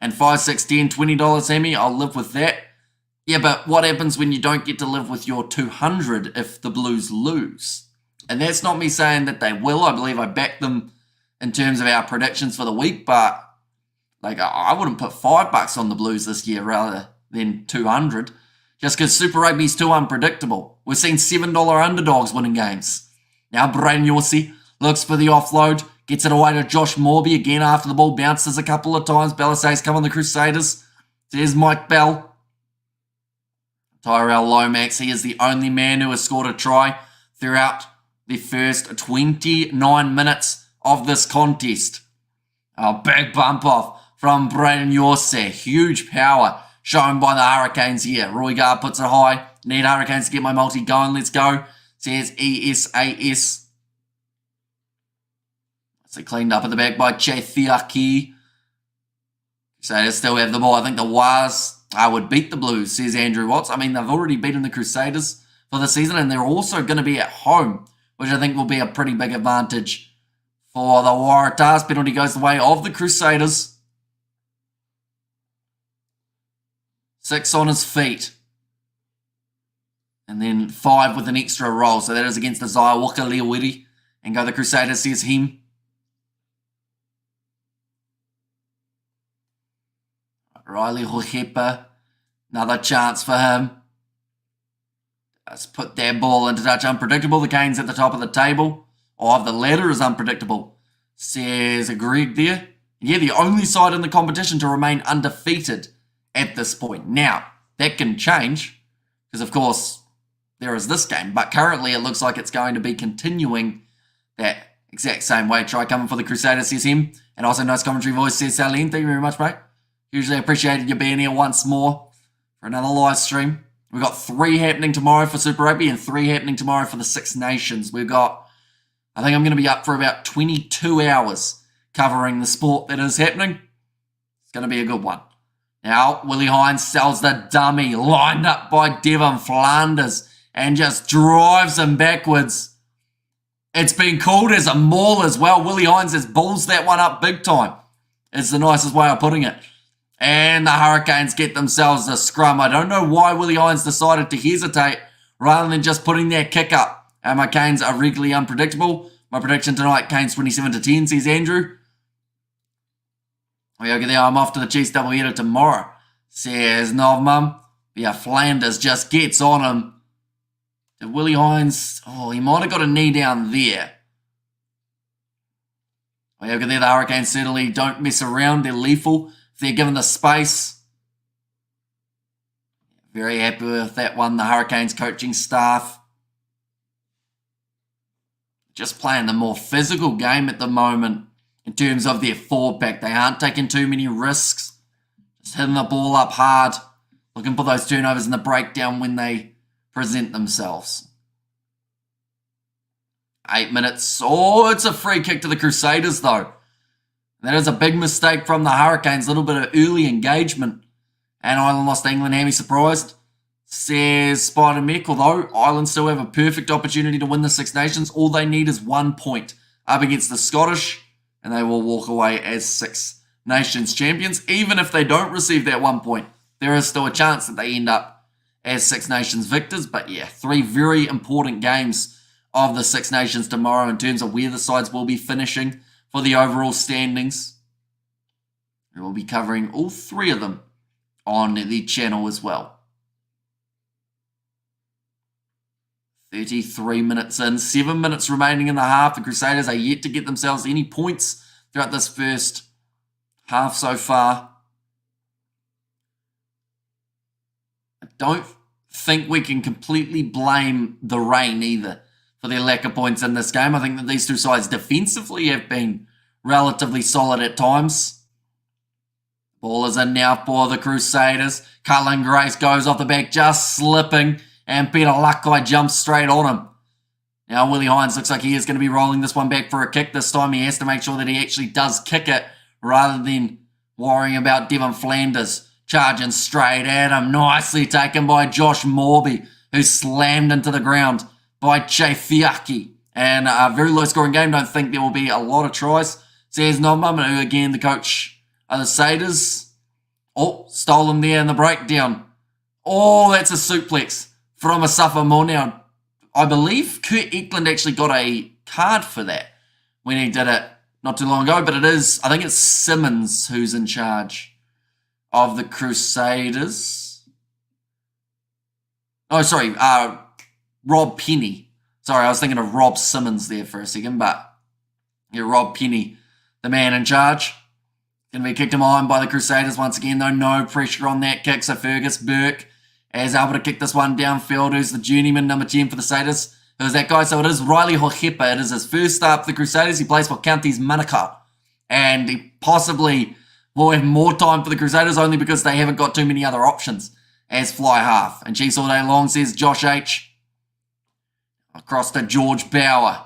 Speaker 1: And 5, 6, 10, $20, Emmy, I'll live with that. Yeah, but what happens when you don't get to live with your 200 if the Blues lose? And that's not me saying that they will. I believe I backed them in terms of our predictions for the week, but like, I wouldn't put $5 on the Blues this year rather than 200, just because Super Rugby's too unpredictable. We've seen $7 underdogs winning games. Now Braden Yossi looks for the offload, gets it away to Josh Morby again after the ball bounces a couple of times. Bellassay's come on the Crusaders. There's Mike Bell. Tyrell Lomax, he is the only man who has scored a try throughout the first 29 minutes of this contest. A big bump off from Braden Yorse. Huge power shown by the Hurricanes here. Roigard puts it high. Need Hurricanes to get my multi going. Let's go. Says ESAS. So cleaned up at the back by Chethiaki. So they still have the ball. I think the Wars would beat the Blues, says Andrew Watts. I mean, they've already beaten the Crusaders for the season, and they're also going to be at home, which I think will be a pretty big advantage for the Waratahs. Penalty goes the way of the Crusaders. 6 on his feet. And then 5 with an extra roll. So that is against the Waka Leawiri. And go the Crusaders, says him. Riley Hohepa. Another chance for him. Let's put that ball into touch. Unpredictable. The Canes at the top of the table. Or the ladder is unpredictable, says Greg there. Yeah, the only side in the competition to remain undefeated at this point. Now, that can change, because of course, there is this game, but currently it looks like it's going to be continuing that exact same way. Try coming for the Crusaders, says him. And also nice commentary voice, says Saline. Thank you very much, mate. Hugely appreciated you being here once more for another live stream. We've got 3 happening tomorrow for Super Rugby and 3 happening tomorrow for the Six Nations. We've got, I think I'm going to be up for about 22 hours covering the sport that is happening. It's going to be a good one. Now, Willie Hines sells the dummy, lined up by Devon Flanders, and just drives him backwards. It's been called as a maul as well. Willie Hines has balls that one up big time. It's the nicest way of putting it. And the Hurricanes get themselves a scrum. I don't know why Willie Hines decided to hesitate rather than just putting their kick up. And my Canes are regularly unpredictable. My prediction tonight, Canes 27-10, says Andrew. Okay, there, I'm off to the Chiefs doubleheader tomorrow, says Novmum. Yeah, Flanders just gets on him. Did Willie Hines, he might have got a knee down there. Okay, there, the Hurricanes certainly don't mess around. They're lethal if they're given the space. Very happy with that one, the Hurricanes coaching staff. Just playing the more physical game at the moment in terms of their forward pack. They aren't taking too many risks. Just hitting the ball up hard. Looking for those turnovers in the breakdown when they present themselves. 8 minutes. Oh, it's a free kick to the Crusaders though. That is a big mistake from the Hurricanes. A little bit of early engagement. And Ireland lost to England. Hammy surprised, says Spider Mech. Although Ireland still have a perfect opportunity to win the Six Nations. All they need is 1 point up against the Scottish. And they will walk away as Six Nations champions. Even if they don't receive that 1 point, there is still a chance that they end up as Six Nations victors. But yeah, 3 very important games of the Six Nations tomorrow in terms of where the sides will be finishing for the overall standings. We will be covering all 3 of them on the channel as well. 33 minutes in, 7 minutes remaining in the half. The Crusaders are yet to get themselves any points throughout this first half so far. I don't think we can completely blame the rain either for their lack of points in this game. I think that these two sides defensively have been relatively solid at times. Ball is in now for the Crusaders. Cullen Grace goes off the back, just slipping, and Peter Luckeye jumps straight on him. Now Willie Hines looks like he is going to be rolling this one back for a kick this time. He has to make sure that he actually does kick it rather than worrying about Devon Flanders charging straight at him. Nicely taken by Josh Morby, who slammed into the ground by Chafiaki. And a very low-scoring game. Don't think there will be a lot of tries. Says Nomum, who again, the coach of the Crusaders. Oh, stolen there in the breakdown. Oh, that's a suplex from a sophomore. Now, I believe Kurt Eklund actually got a card for that when he did it not too long ago. But it is, I think it's Simmons who's in charge of the Crusaders. Oh, sorry, Rob Penny. Sorry, I was thinking of Rob Simmons there for a second, but yeah, Rob Penny, the man in charge. Going to be kicked in behind by the Crusaders once again, though. No pressure on that kick, so Fergus Burke is able to kick this one downfield. Who's the journeyman, number 10 for the Crusaders? Who's that guy? So it is Riley Hohepa. It is his first start for the Crusaders. He plays for Counties Manukau. And he possibly will have more time for the Crusaders only because they haven't got too many other options as fly half. And Chiefs all day long, says Josh H. Across to George Bauer.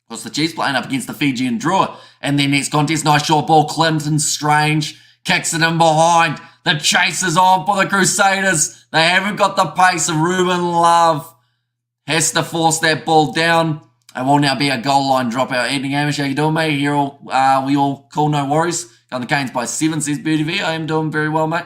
Speaker 1: Of course, the Chiefs playing up against the Fijian Drua. And their next contest, nice short ball. Clinton Strange kicks it in behind. The chase is on for the Crusaders. They haven't got the pace of Ruben Love. Has to force that ball down. It will now be a goal line dropout. Evening, Amish. How you doing, mate? Here, we all cool, no worries. Got the Canes by 7, says Birdie V. I am doing very well, mate.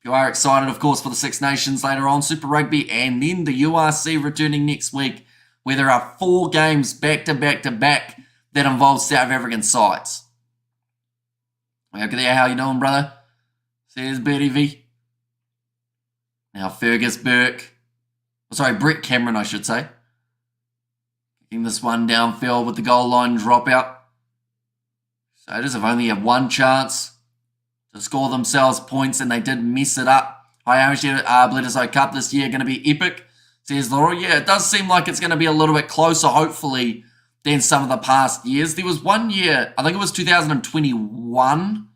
Speaker 1: You are excited, of course, for the Six Nations later on, Super Rugby, and then the URC returning next week, where there are 4 games back-to-back-to-back that involve South African sides. Okay, there, how you doing, brother? Says Birdie V. Now Fergus Burke. Sorry, Brett Cameron, I should say. Kicking this one downfield with the goal line dropout. Crusaders have only had 1 chance to score themselves points, and they did mess it up. Bledisloe Cup this year going to be epic, says Laura. Yeah, it does seem like it's going to be a little bit closer, hopefully, than some of the past years. There was 1 year, I think it was 2021,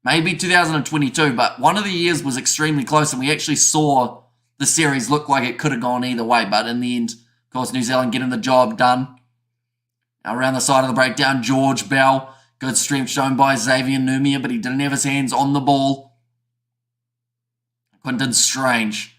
Speaker 1: maybe 2022, but one of the years was extremely close, and we actually saw the series look like it could have gone either way, but in the end, of course, New Zealand getting the job done. Now, around the side of the breakdown, George Bell Good strength shown by Xavier Numia, but he didn't have his hands on the ball. Quinton Strange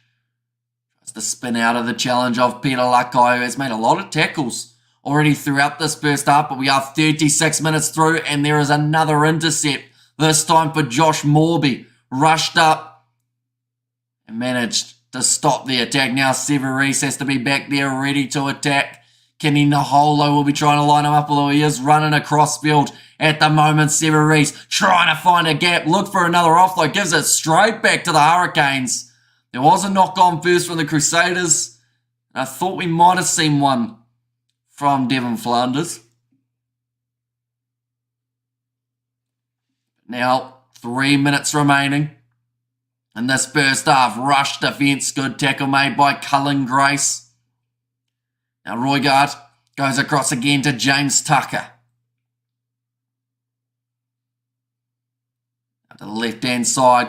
Speaker 1: tries to spin out of the challenge of Peter Lakai, who has made a lot of tackles already throughout this first half, but we are 36 minutes through, and there is another intercept, this time for Josh Morby. Rushed up and managed to stop the attack. Now Severis has to be back there ready to attack. Kenny Naholo will be trying to line him up, although he is running across field at the moment. Severis trying to find a gap, look for another offload, gives it straight back to the Hurricanes. There was a knock on first from the Crusaders. I thought we might have seen one from Devon Flanders. Now 3 minutes remaining in this first half. Rush defence, good tackle made by Cullen Grace. Now Roygard goes across again to James Tucker. To the left-hand side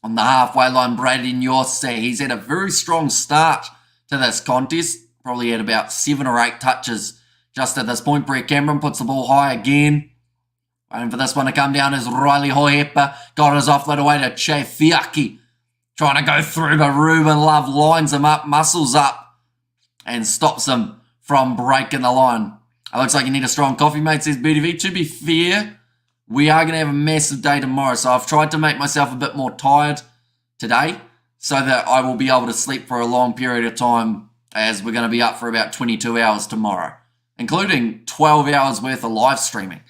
Speaker 1: on the halfway line, Brady Nyorse. He's had a very strong start to this contest. Probably had about 7 or 8 touches just at this point. Brett Cameron puts the ball high again. Waiting for this one to come down is Riley Hohepa. Got his offload away to Che Fiaki. Trying to go through, but Ruben Love lines him up, muscles up, and stops him from breaking the line. It looks like you need a strong coffee, mate, says BDV. To be fair, we are going to have a massive day tomorrow, so I've tried to make myself a bit more tired today so that I will be able to sleep for a long period of time, as we're going to be up for about 22 hours tomorrow, including 12 hours worth of live streaming.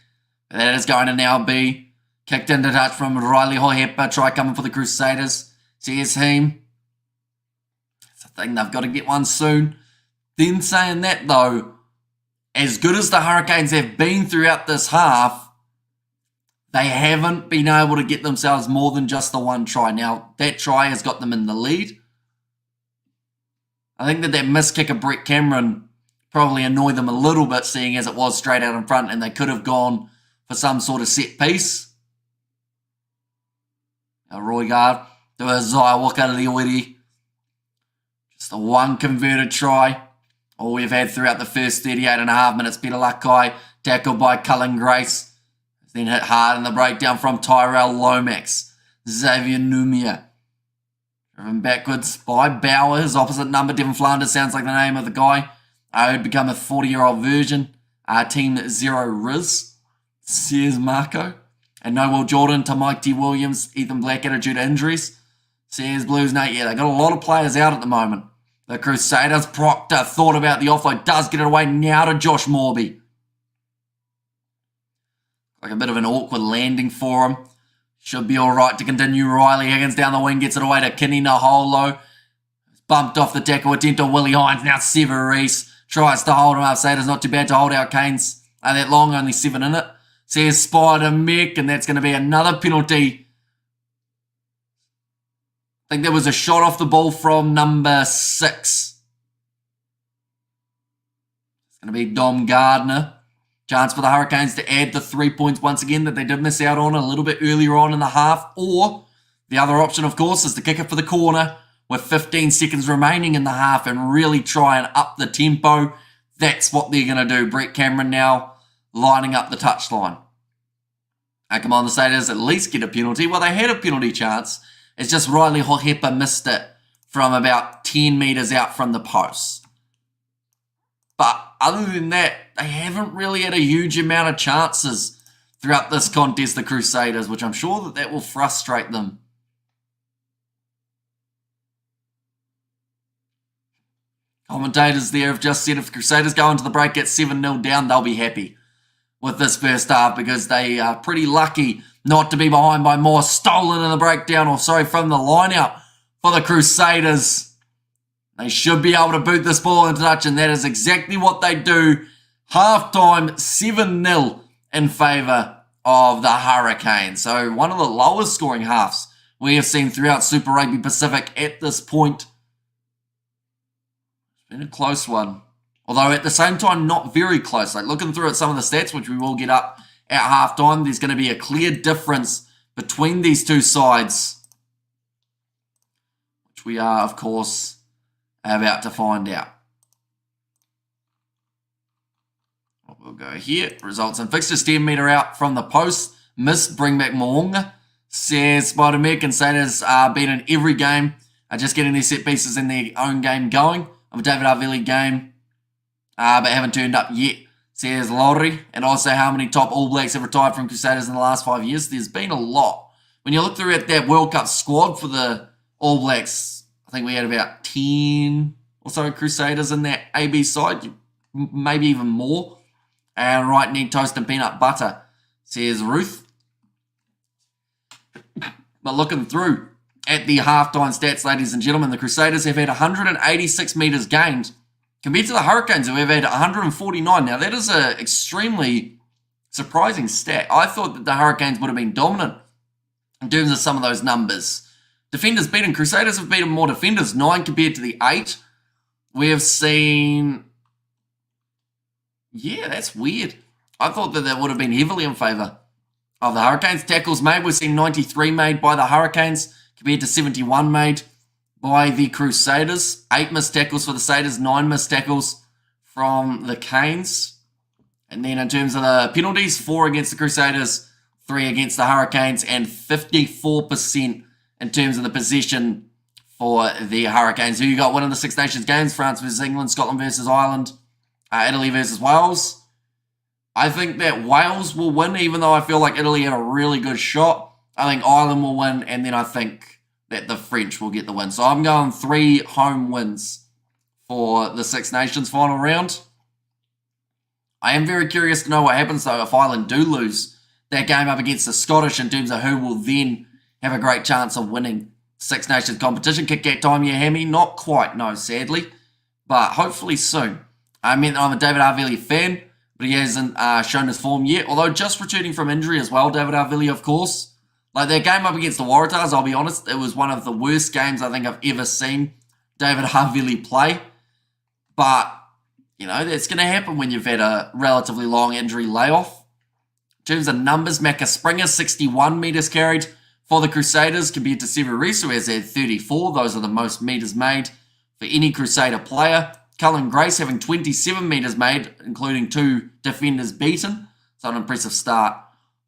Speaker 1: That is going to now be kicked into touch from Riley Hohepa. Try coming for the Crusaders. Says him. It's a thing, they've got to get one soon. Then saying that though, as good as the Hurricanes have been throughout this half, they haven't been able to get themselves more than just the one try. Now, that try has got them in the lead. I think that missed kick of Brett Cameron probably annoyed them a little bit, seeing as it was straight out in front and they could have gone for some sort of set piece. Now, Roygard to a Zaiwaka to the Iwiri. Just the one converted try. All we've had throughout the first 38.5 minutes. Peter Lakai tackled by Cullen Grace. Then hit hard in the breakdown from Tyrell Lomax. Xavier Numia. Driven backwards by Bauer. His opposite number, Devon Flanders, sounds like the name of the guy. It would become a 40-year-old version. Team Zero Riz. Says Marco. And no Will Jordan to Mike T. Williams. Ethan Blackadder due to injuries. Says Blues Nate. Yeah, they got a lot of players out at the moment. The Crusaders. Proctor thought about the offload. Does get it away now to Josh Morby. Like a bit of an awkward landing for him. Should be all right to continue. Riley Higgins down the wing. Gets it away to Kenny Naholo. Bumped off the tackle attempt to Willie Hines. Now Severis tries to hold him up. Saders not too bad to hold out Canes. That long, only 7 in it. Says Spider Mick, and that's going to be another penalty. I think there was a shot off the ball from number 6. It's going to be Dom Gardner. Chance for the Hurricanes to add the 3 points once again that they did miss out on a little bit earlier on in the half. Or the other option, of course, is to kick it for the corner with 15 seconds remaining in the half and really try and up the tempo. That's what they're going to do. Brett Cameron now lining up the touchline. Come on, the Crusaders at least get a penalty. Well, they had a penalty chance. It's just Riley Hohepa missed it from about 10 metres out from the post. But other than that, they haven't really had a huge amount of chances throughout this contest, the Crusaders, which I'm sure that will frustrate them. Commentators there have just said if the Crusaders go into the break at 7-0 down, they'll be happy with this first half because they are pretty lucky not to be behind by more. Stolen in the breakdown, or sorry, from the line-out for the Crusaders. They should be able to boot this ball into touch, and that is exactly what they do. Half-time, 7-0 in favour of the Hurricanes. So one of the lowest scoring halves we have seen throughout Super Rugby Pacific at this point. It's been a close one. Although at the same time, not very close. Like looking through at some of the stats, which we will get up at halftime, there's going to be a clear difference between these two sides, which we are, of course, about to find out. we'll go here. Results in fixtures, 10 metre out from the post. Missed, bring back Moonga. Says Spider-Man, Crusaders been in every game. Just getting their set pieces in their own game going. Of a David Arvili game, but haven't turned up yet. Says Laurie. And also how many top All Blacks have retired from Crusaders in the last 5 years. There's been a lot. When you look through at that World Cup squad for the All Blacks, I think we had about 10 or so Crusaders in that AB side. Maybe even more. And right, need toast and peanut butter, says Ruth. But looking through at the halftime stats, ladies and gentlemen, the Crusaders have had 186 metres gained compared to the Hurricanes, who have had 149. Now, that is an extremely surprising stat. I thought that the Hurricanes would have been dominant in terms of some of those numbers. Defenders beaten. Crusaders have beaten more defenders, 9 compared to the 8. We have seen... Yeah, that's weird. I thought that that would have been heavily in favour of the Hurricanes. Tackles made, we've seen 93 made by the Hurricanes compared to 71 made by the Crusaders. 8 missed tackles for the Crusaders, 9 missed tackles from the Canes. And then in terms of the penalties, 4 against the Crusaders, 3 against the Hurricanes, and 54% in terms of the possession for the Hurricanes. Who you got winning the Six Nations games? France versus England, Scotland versus Ireland, Italy versus Wales. I think that Wales will win, even though I feel like Italy had a really good shot. I think Ireland will win, and then I think that the French will get the win. So I'm going 3 home wins for the Six Nations final round. I am very curious to know what happens, though, if Ireland do lose that game up against the Scottish in terms of who will then have a great chance of winning Six Nations competition. Kick that time, yeah, Hammy? Not quite, no, sadly. But hopefully soon. I mean, I'm a David Arvili fan, but he hasn't shown his form yet. Although just returning from injury as well, David Arvili, of course. Like that game up against the Waratahs, I'll be honest, it was one of the worst games I think I've ever seen David Arvili play. But, you know, that's going to happen when you've had a relatively long injury layoff. In terms of numbers, Macca Springer, 61 metres carried for the Crusaders compared to Severus, who has had 34. Those are the most metres made for any Crusader player. Cullen Grace having 27 metres made, including 2 defenders beaten. So an impressive start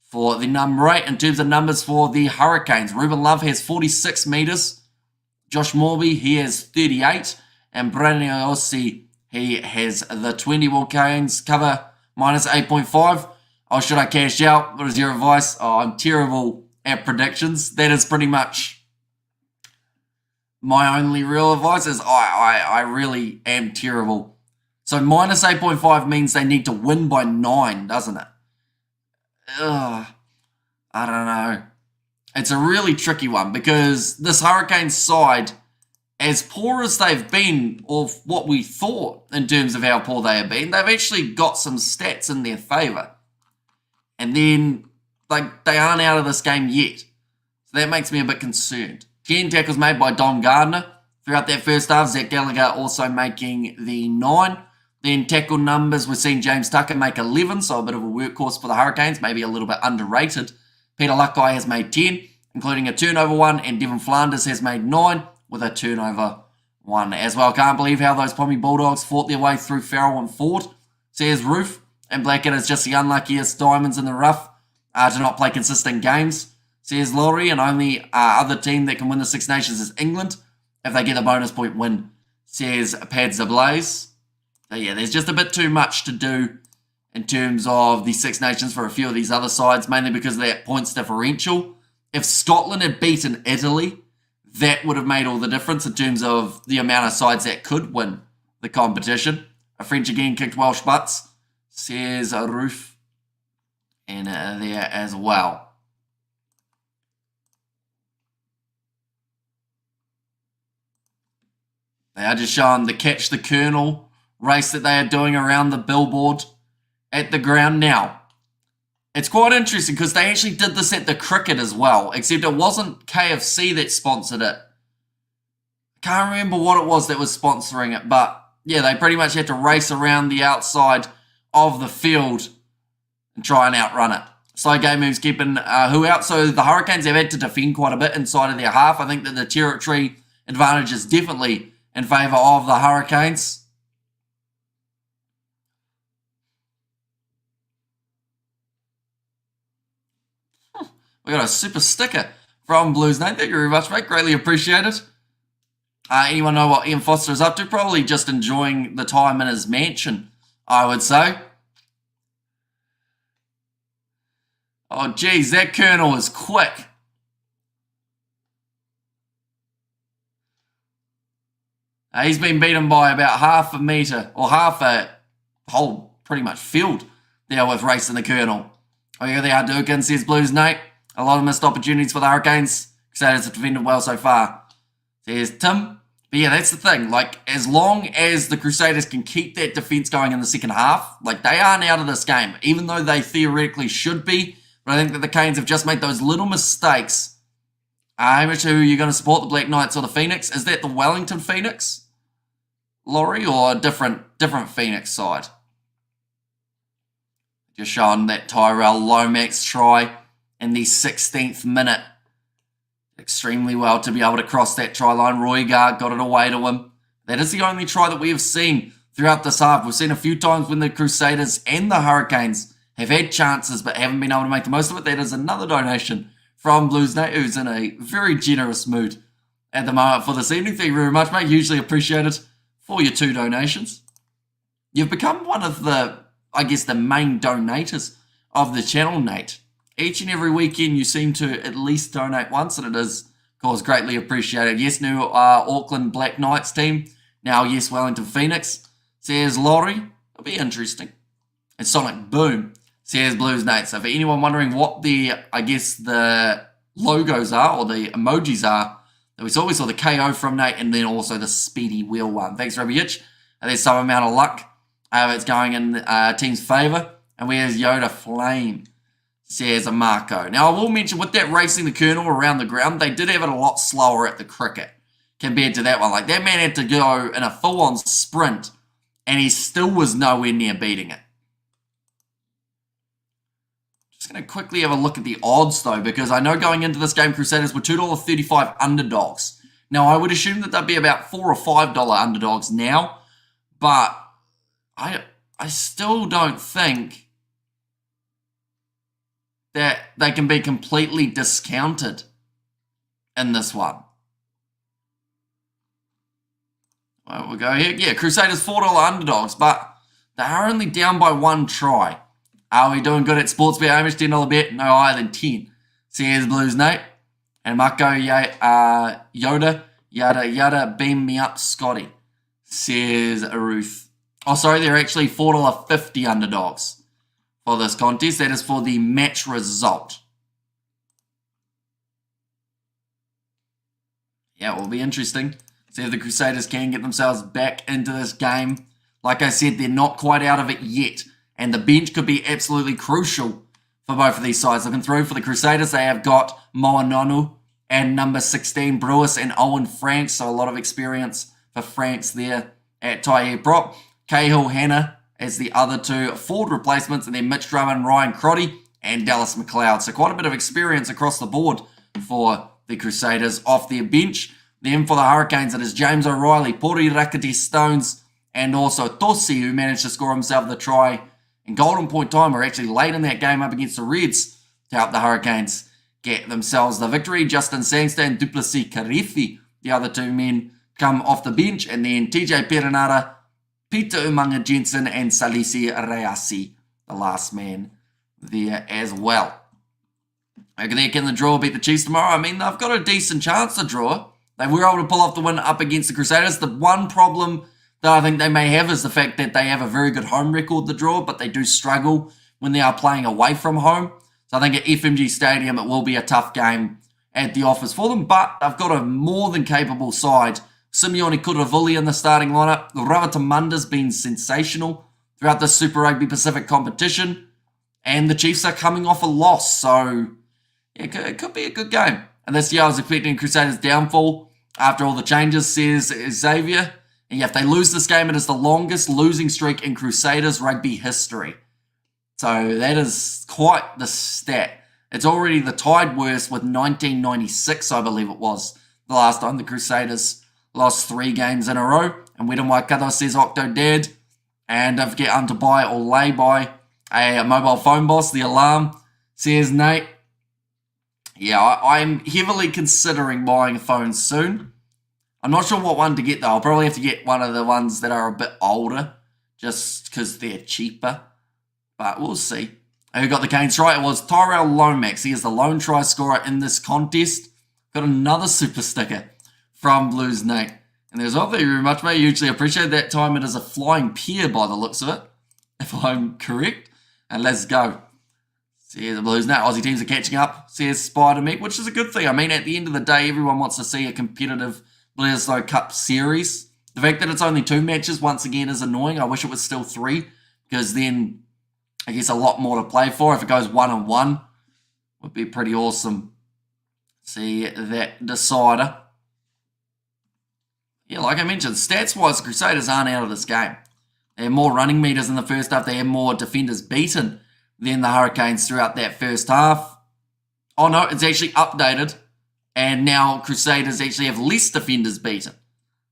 Speaker 1: for the number 8. In terms of numbers for the Hurricanes, Ruben Love has 46 metres. Josh Morby, he has 38. And Brandon Ossi, he has the 20. Will Canes cover minus 8.5? Or should I cash out? What is your advice? Oh, I'm terrible at predictions. That is pretty much my only real advice is I really am terrible. So minus 8.5 means they need to win by 9, doesn't it? Ugh, I don't know. It's a really tricky one because this Hurricanes side, as poor as they've been, or what we thought in terms of how poor they have been, they've actually got some stats in their favour. And then, like, they aren't out of this game yet. So that makes me a bit concerned. 10 tackles made by Dom Gardner throughout that first half. Zach Gallagher also making the 9. Then tackle numbers, we've seen James Tucker make 11, so a bit of a workhorse for the Hurricanes, maybe a little bit underrated. Peter Luckeye has made 10, including a turnover 1, and Devon Flanders has made 9 with a turnover 1 as well. Can't believe how those Pommy Bulldogs fought their way through Farrell and Ford, says Roof. And Blackett is just the unluckiest diamonds in the rough to not play consistent games, says Laurie. And only other team that can win the Six Nations is England if they get a bonus point win, says Pads Ablaze. So yeah, there's just a bit too much to do in terms of the Six Nations for a few of these other sides, mainly because of that points differential. If Scotland had beaten Italy, that would have made all the difference in terms of the amount of sides that could win the competition. A French again kicked Welsh butts, says Roof, and there as well. They are just showing the Catch the Colonel race that they are doing around the billboard at the ground now. It's quite interesting because they actually did this at the cricket as well, except it wasn't KFC that sponsored it. I can't remember what it was that was sponsoring it, but yeah, they pretty much had to race around the outside of the field and try and outrun it. Slow game moves keeping who out, so the Hurricanes have had to defend quite a bit inside of their half. I think that the territory advantage is definitely in favour of the Hurricanes. We got a super sticker from Blues Nate. Thank you very much, mate. Greatly appreciate it. Anyone know what Ian Foster is up to? Probably just enjoying the time in his mansion, I would say. Oh, geez, that Colonel is quick. He's been beaten by about half a metre, or half a whole, pretty much, field there with racing the Colonel. Oh, yeah, they are Durkin, says Blues Nate. A lot of missed opportunities for the Hurricanes. Crusaders have defended well so far, says Tim. But yeah, that's the thing. Like, as long as the Crusaders can keep that defence going in the second half, like, they aren't out of this game, even though they theoretically should be. But I think that the Canes have just made those little mistakes. Which who are you going to support, the Black Knights or the Phoenix? Is that the Wellington Phoenix, Laurie, or a different Phoenix side? Just showing that Tyrell Lomax try in the 16th minute. Extremely well to be able to cross that try line. Roygaard got it away to him. That is the only try that we have seen throughout this half. We've seen a few times when the Crusaders and the Hurricanes have had chances but haven't been able to make the most of it. That is another donation from Blues Nate, who's in a very generous mood at the moment for this evening. Thank you very much, mate. Hugely appreciated for your 2 donations. You've become one of the, I guess, the main donators of the channel, Nate. Each and every weekend you seem to at least donate once, and it is, of course, greatly appreciated. Yes, new Auckland Black Knights team. Now, yes, Wellington Phoenix. Says Laurie. It'll be interesting. And Sonic Boom. Says Blues Nate. So for anyone wondering what the, I guess, the logos are, or the emojis are, that we saw the KO from Nate, and then also the Speedy Wheel one. Thanks, Robbie Hitch. And there's some amount of luck. It's going in team's favour. And where's Yoda Flame? Says Marco. Now, I will mention, with that racing the Colonel around the ground, they did have it a lot slower at the cricket compared to that one. Like, that man had to go in a full-on sprint, and he still was nowhere near beating it. Just going to quickly have a look at the odds, though, because I know going into this game, Crusaders were $2.35 underdogs. Now, I would assume that they'd be about $4 or $5 underdogs now, but I still don't think that they can be completely discounted in this one. Well, we'll go here. Yeah, Crusaders $4 underdogs, but they are only down by 1 try. Are we doing good at sports bet? Hamish, $10 bet, no higher than 10. Says Blues Nate. And Marco Yoda, yada, beam me up, Scotty. Says Ruth. Oh, sorry, they're actually $4.50 underdogs for this contest. That is for the match result. Yeah, it will be interesting. See if the Crusaders can get themselves back into this game. Like I said, they're not quite out of it yet. And the bench could be absolutely crucial for both of these sides. Looking through for the Crusaders, they have got Moanonu and number 16, Brewis, and Owen Franks. So a lot of experience for Franks there at tight prop. Cahill Hanna as the other 2 forward replacements, and then Mitch Drummond, Ryan Crotty, and Dallas McLeod. So quite a bit of experience across the board for the Crusaders off their bench. Then for the Hurricanes, it is James O'Reilly, Pori Rakati Stones, and also Tosi, who managed to score himself the try in golden point time, or actually late in that game up against the Reds, to help the Hurricanes get themselves the victory. Justin Sangster and Duplessis Karifi, the other 2 men, come off the bench, and then TJ Perenara, Peter Umanga Jensen, and Salisi Reasi, the last man there as well. Okay, can the draw beat the Chiefs tomorrow? I mean, they've got a decent chance to draw. They were able to pull off the win up against the Crusaders. The one problem that I think they may have is the fact that they have a very good home record to draw, but they do struggle when they are playing away from home. So I think at FMG Stadium, it will be a tough game at the office for them, but they've got a more than capable side. Simeone Kuravuli in the starting lineup. Ravatamunda's been sensational throughout the Super Rugby Pacific competition, and the Chiefs are coming off a loss, so it could be a good game. And this year I was expecting Crusaders' downfall after all the changes, says Xavier. And yeah, if they lose this game, it is the longest losing streak in Crusaders rugby history. So that is quite the stat. It's already the tied worst with 1996, I believe it was, the last time the Crusaders lost 3 games in a row. And Wedon Waikato says Octo dead. And don't forget to buy or lay by a mobile phone boss. The alarm says Nate. Yeah, I'm heavily considering buying a phone soon. I'm not sure what one to get though. I'll probably have to get one of the ones that are a bit older, just because they're cheaper. But we'll see. Who got the Canes right? It was Tyrell Lomax. He is the lone try scorer in this contest. Got another super sticker from Blues Nate. And there's thank you very much, mate. Hugely appreciate that time. It is a flying pair by the looks of it, if I'm correct. And let's go. See the Blues Nate. Aussie teams are catching up, says Spider Meat, which is a good thing. I mean, at the end of the day, everyone wants to see a competitive Bledisloe Cup series. The fact that it's only 2 matches, once again, is annoying. I wish it was still 3, because then I guess a lot more to play for. If it goes 1-1, would be pretty awesome. See that decider. Yeah, like I mentioned, stats-wise, the Crusaders aren't out of this game. They have more running meters in the first half. They have more defenders beaten than the Hurricanes throughout that first half. Oh no, it's actually updated. And now Crusaders actually have less defenders beaten.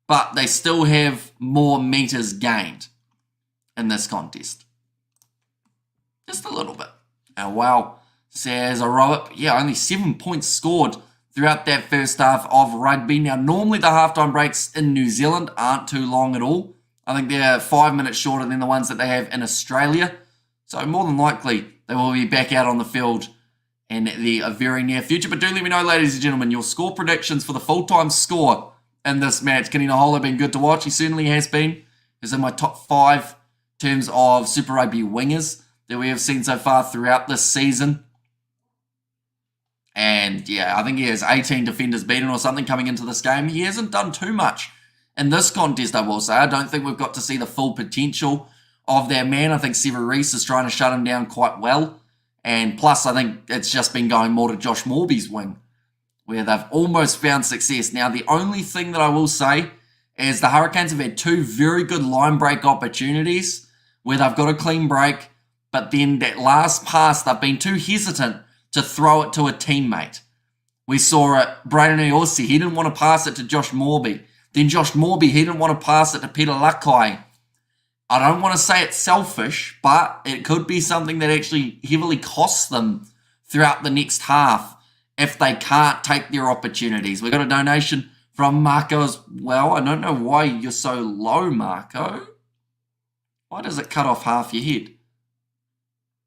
Speaker 1: But they still have more meters gained in this contest. Just a little bit. Oh wow, says a Robert. Yeah, only 7 points scored throughout that first half of rugby. Now, normally the halftime breaks in New Zealand aren't too long at all. I think they're 5 minutes shorter than the ones that they have in Australia. So more than likely, they will be back out on the field in the very near future. But do let me know, ladies and gentlemen, your score predictions for the full-time score in this match. Kenny Nahola been good to watch. He certainly has been. He's in my top 5 in terms of Super Rugby wingers that we have seen so far throughout this season. And yeah, I think he has 18 defenders beaten or something coming into this game. He hasn't done too much in this contest, I will say. I don't think we've got to see the full potential of that man. I think Sever Reese is trying to shut him down quite well. And plus, I think it's just been going more to Josh Morby's wing, where they've almost found success. Now, the only thing that I will say is the Hurricanes have had 2 very good line break opportunities where they've got a clean break, but then that last pass, they've been too hesitant to throw it to a teammate. We saw it, Brayden Iorsi, he didn't want to pass it to Josh Morby. Then Josh Morby, he didn't want to pass it to Peter Lakai. I don't want to say it's selfish, but it could be something that actually heavily costs them throughout the next half if they can't take their opportunities. We got a donation from Marco as well. I don't know why you're so low, Marco. Why does it cut off half your head?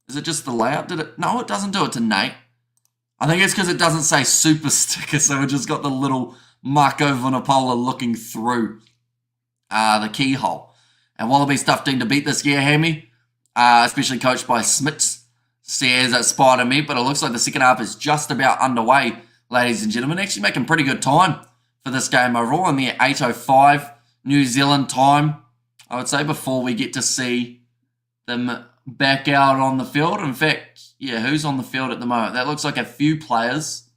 Speaker 1: Is it just the layout? Did it? No, it doesn't do it to Nate. I think it's because it doesn't say super sticker, so it just got the little Marco Vanapola looking through the keyhole. And Wallaby stuff team to beat this year, Hammy, especially coached by Smits, says at Spider Me, but it looks like the second half is just about underway, ladies and gentlemen. Actually making pretty good time for this game overall, and they're 8:05 New Zealand time, I would say, before we get to see them back out on the field. In fact, yeah, who's on the field at the moment? That looks like a few players.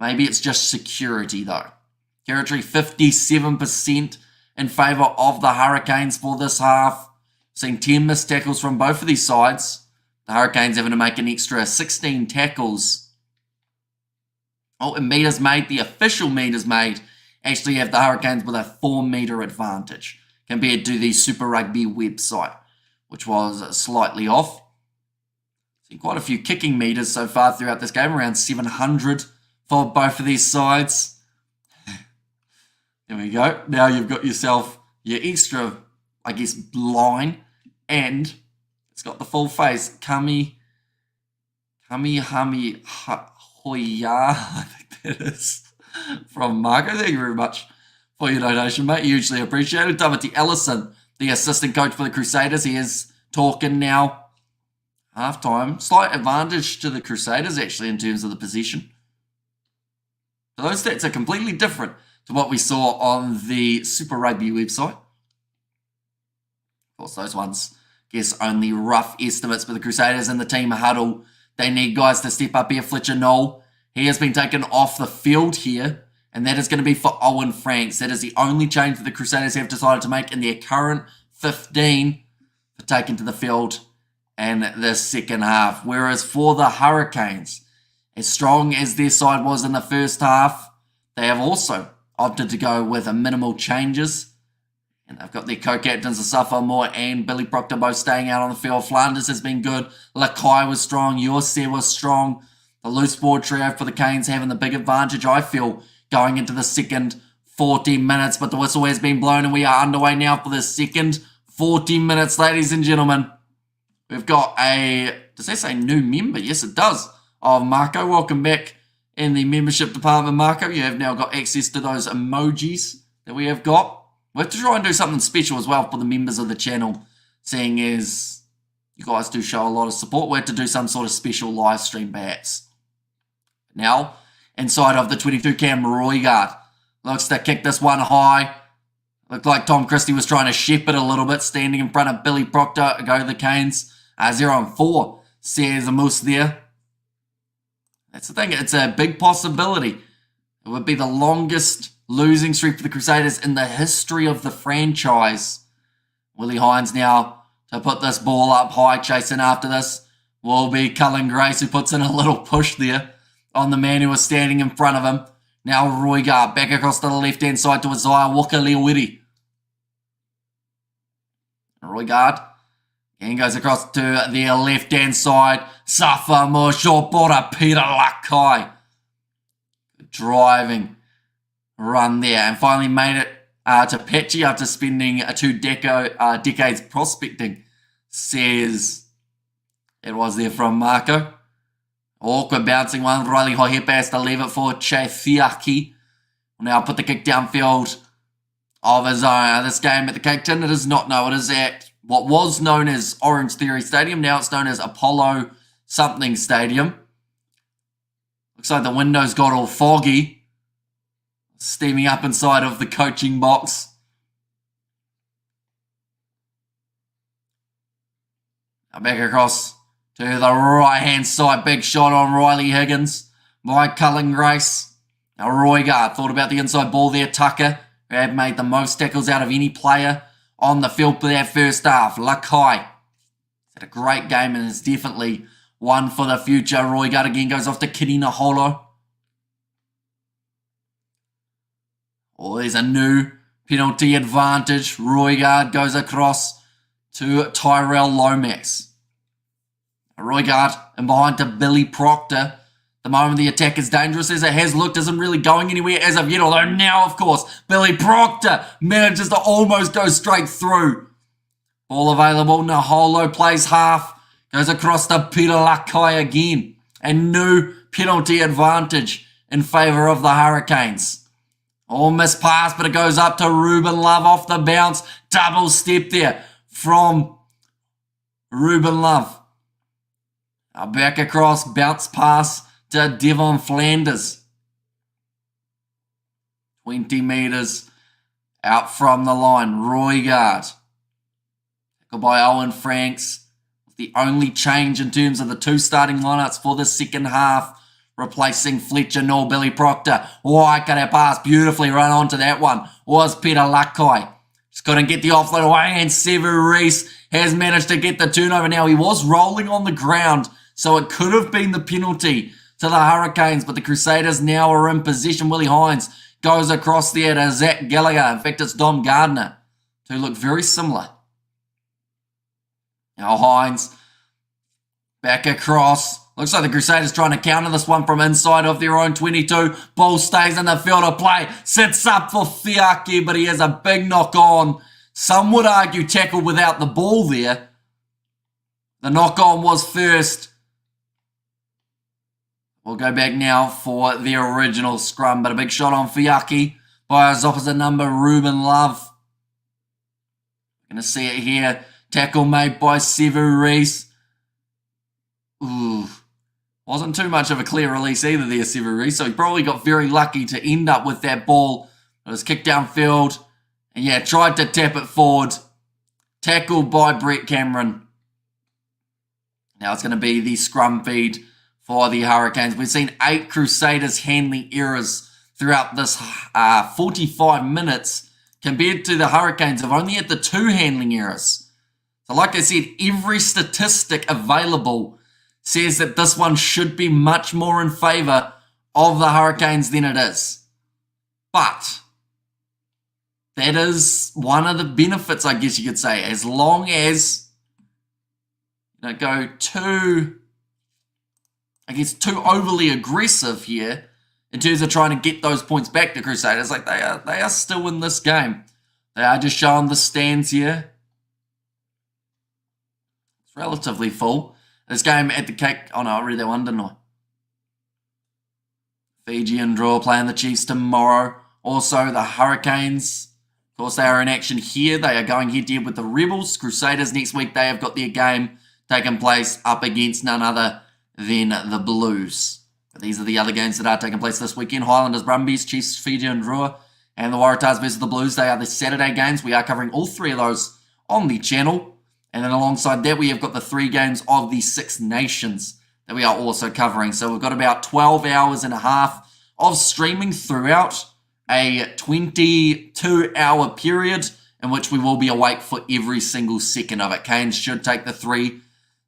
Speaker 1: Maybe it's just security, though. Territory 57% in favour of the Hurricanes for this half. Seeing 10 missed tackles from both of these sides. The Hurricanes having to make an extra 16 tackles. Oh, and meters made, the official meters made, actually have the Hurricanes with a 4-metre advantage compared to the Super Rugby website, which was slightly off. See quite a few kicking meters so far throughout this game, around 700 for both of these sides. There we go. Now you've got yourself your extra, I guess, line, and it's got the full face. Kami Hami Hoya, I think that is, from Marco. Thank you very much for your donation, mate. Hugely appreciated. Timothy Ellison, the assistant coach for the Crusaders, he is talking now. Halftime, slight advantage to the Crusaders, actually, in terms of the possession. So those stats are completely different to what we saw on the Super Rugby website. Of course, those ones, I guess, only rough estimates, but the Crusaders in the team huddle, they need guys to step up here. Fletcher Knoll, he has been taken off the field here, and that is going to be for Owen Franks. That is the only change that the Crusaders have decided to make in their current 15 for taking to the field in the second half. Whereas for the Hurricanes, as strong as their side was in the first half, they have also opted to go with minimal changes. And they've got their co-captains, Asafo Moore and Billy Proctor, both staying out on the field. Flanders has been good. Lakai was strong. Yorse was strong. The loose ball trio for the Canes having the big advantage, I feel, going into the second 40 minutes. But the whistle has been blown and we are underway now for the second 40 minutes, ladies and gentlemen. We've got does that say new member? Yes, it does. Oh, Marco, welcome back in the membership department, Marco. You have now got access to those emojis that we have got. We have to try and do something special as well for the members of the channel, seeing as you guys do show a lot of support. We have to do some sort of special live stream, perhaps. Now, inside of the 22 cam, Roigard looks to kick this one high. Looked like Tom Christie was trying to shepherd a little bit, standing in front of Billy Proctor. Go to the Canes. 0-4, says a moose there. That's the thing. It's a big possibility. It would be the longest losing streak for the Crusaders in the history of the franchise. Willie Hines now to put this ball up high, chasing after this will be Cullen Grace, who puts in a little push there on the man who was standing in front of him. Now Roigard back across to the left-hand side to Isaiah Walker-Leowiri. Roigard again goes across to the left-hand side. Safa Moshopora Peter Lakai. Driving run there. And finally made it to Patchy after spending 2 decades prospecting. Says it was there from Marco. Awkward bouncing one. Riley Hohepa has to leave it for Chathiaki. Will now put the kick downfield of his own. This game at the Cape Tin, it is not known. It is at what was known as OrangeTheory Stadium. Now it's known as Apollo something Stadium. Looks like the windows got all foggy. Steaming up inside of the coaching box. Now back across to the right-hand side. Big shot on Riley Higgins by Cullen Grace. Now Roigard thought about the inside ball there. Tucker, who had made the most tackles out of any player on the field for that first half. Lakai had a great game and is definitely one for the future. Roigard again goes off to Kirina Holo. Oh, there's a new penalty advantage. Roigard goes across to Tyrell Lomax. Roigard and behind to Billy Proctor. The moment the attack is dangerous as it has looked, isn't really going anywhere as of yet. Although now, of course, Billy Proctor manages to almost go straight through. Ball available. Naholo plays half. Goes across to Peter Lakai again. And new penalty advantage in favour of the Hurricanes. All missed pass, but it goes up to Ruben Love off the bounce. Double step there from Ruben Love. Back across, bounce pass to Devon Flanders. 20 metres out from the line. Roigard. Tackled by Owen Franks. The only change in terms of the 2 starting lineups for the second half. Replacing Fletcher Nor, Billy Proctor. Waikato pass, beautifully run onto that one. Was Peter Lakai. Just couldn't get the offload away, and Sevu Reece has managed to get the turnover. Now, he was rolling on the ground, so it could have been the penalty to the Hurricanes, but the Crusaders now are in possession. Willie Hines goes across there to Zach Gallagher. In fact, it's Dom Gardner, who look very similar. Now Hines back across. Looks like the Crusaders trying to counter this one from inside of their own 22. Ball stays in the field of play. Sits up for Fiaki, but he has a big knock on. Some would argue tackle without the ball there. The knock on was first. We'll go back now for the original scrum, but a big shot on Fiaki by his opposite number, Ruben Love. Going to see it here. Tackle made by Sevu Reece. Ooh. Wasn't too much of a clear release either there, Sevu Reece, so he probably got very lucky to end up with that ball. It was kicked downfield, and yeah, tried to tap it forward. Tackled by Brett Cameron. Now it's going to be the scrum feed for the Hurricanes. We've seen 8 Crusaders handling errors throughout this 45 minutes compared to the Hurricanes have only had the 2 handling errors. So like I said, every statistic available says that this one should be much more in favour of the Hurricanes than it is. But that is one of the benefits, I guess you could say, as long as you don't go too I guess, too overly aggressive here in terms of trying to get those points back to Crusaders. Like, they are still in this game. They are just showing the stands here. It's relatively full. This game at the Cape... Oh, no, I read that one, didn't I? Fijian draw playing the Chiefs tomorrow. Also, the Hurricanes. Of course, they are in action here. They are going head-to-head with the Rebels. Crusaders next week, they have got their game taking place up against none other than the Blues. But these are the other games that are taking place this weekend. Highlanders, Brumbies, Chiefs, Fijian draw, and the Waratahs versus the Blues. They are the Saturday games. We are covering all three of those on the channel. And then alongside that, we have got the 3 games of the 6 Nations that we are also covering. So we've got about 12 hours and a half of streaming throughout a 22-hour period in which we will be awake for every single second of it. Canes should take the 3.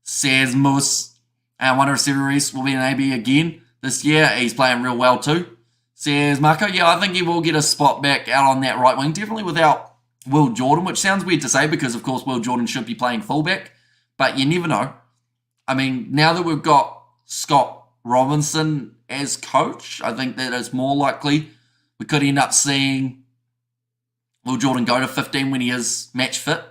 Speaker 1: Says Moose. And Wonder if Severus will be an AB again this year. He's playing real well too. Says Marco. Yeah, I think he will get a spot back out on that right wing. Definitely without Will Jordan, which sounds weird to say because, of course, Will Jordan should be playing fullback. But you never know. I mean, now that we've got Scott Robinson as coach, I think that it's more likely we could end up seeing Will Jordan go to 15 when he is match fit.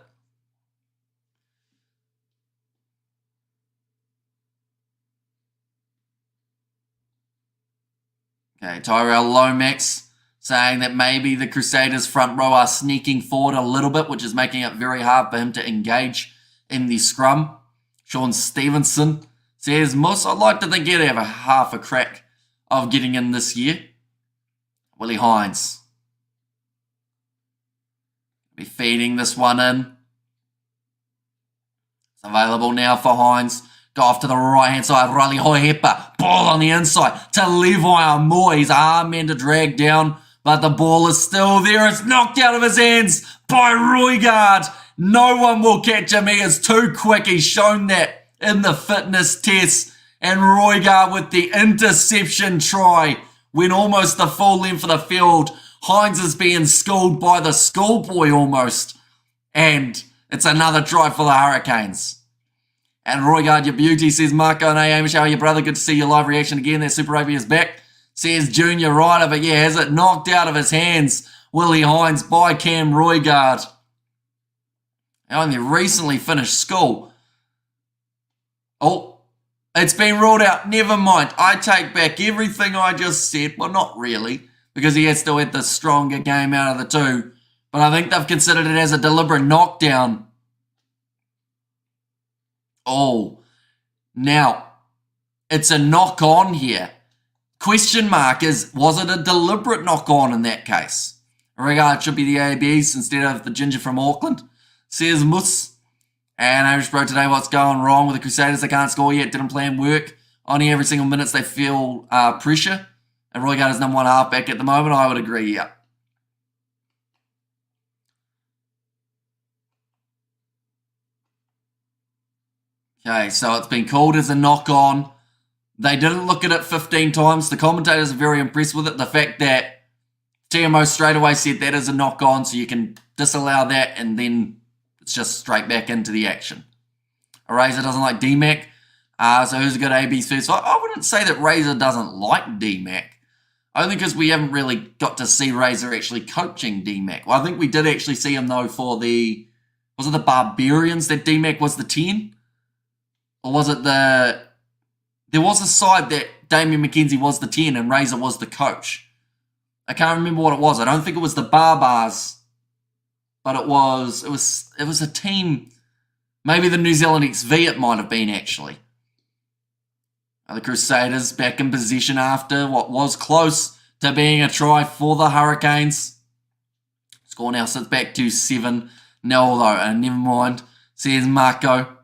Speaker 1: Okay, Tyrell Lomax saying that maybe the Crusaders front row are sneaking forward a little bit, which is making it very hard for him to engage in the scrum. Sean Stevenson says, Moss, I'd like to think he'd have a half a crack of getting in this year. Willie Hines. Be feeding this one in. It's available now for Hines. Go off to the right-hand side. Riley Hoihepa. Ball on the inside to Levi Amoy. He's a hard man to drag down, but the ball is still there. It's knocked out of his hands by Roigard. No one will catch him. He is too quick. He's shown that in the fitness test. And Roigard with the interception try went almost the full length of the field. Hines is being schooled by the schoolboy almost. And it's another try for the Hurricanes. And Roigard, your beauty, says Marco and Hamish, how are you, brother? Good to see your live reaction again. That Super Rugby is back. Says Junior Ryder, but yeah, has it knocked out of his hands, Willie Hines, by Cam Roigard. He only recently finished school. Oh, it's been ruled out. Never mind. I take back everything I just said. Well, not really, because he has still had the stronger game out of the 2. But I think they've considered it as a deliberate knockdown. Oh, now, it's a knock-on here. Question mark is, was it a deliberate knock-on in that case? Regard should be the ABs instead of the ginger from Auckland. Says Mus. And Irish Bro today, what's going wrong with the Crusaders? They can't score yet, didn't plan work. Only every single minute they feel pressure. And Roigard is number 1 halfback at the moment. I would agree, yeah. Okay, so it's been called as a knock-on. They didn't look at it 15 times. The commentators are very impressed with it. The fact that TMO straight away said that is a knock-on, so you can disallow that, and then it's just straight back into the action. Razor doesn't like D-Mac. So who's a good ABs first? I wouldn't say that Razor doesn't like D-Mac. Only because we haven't really got to see Razor actually coaching D-Mac. Well, I think we did actually see him, though, for the... Was it the Barbarians that D-Mac was the 10? Or was it the... There was a side that Damien McKenzie was the 10 and Razor was the coach. I can't remember what it was. I don't think it was the Barbars. But it was a team... Maybe the New Zealand XV it might have been, actually. The Crusaders back in possession after what was close to being a try for the Hurricanes. Score now sits back to 7-0 though, and never mind. Says Marco.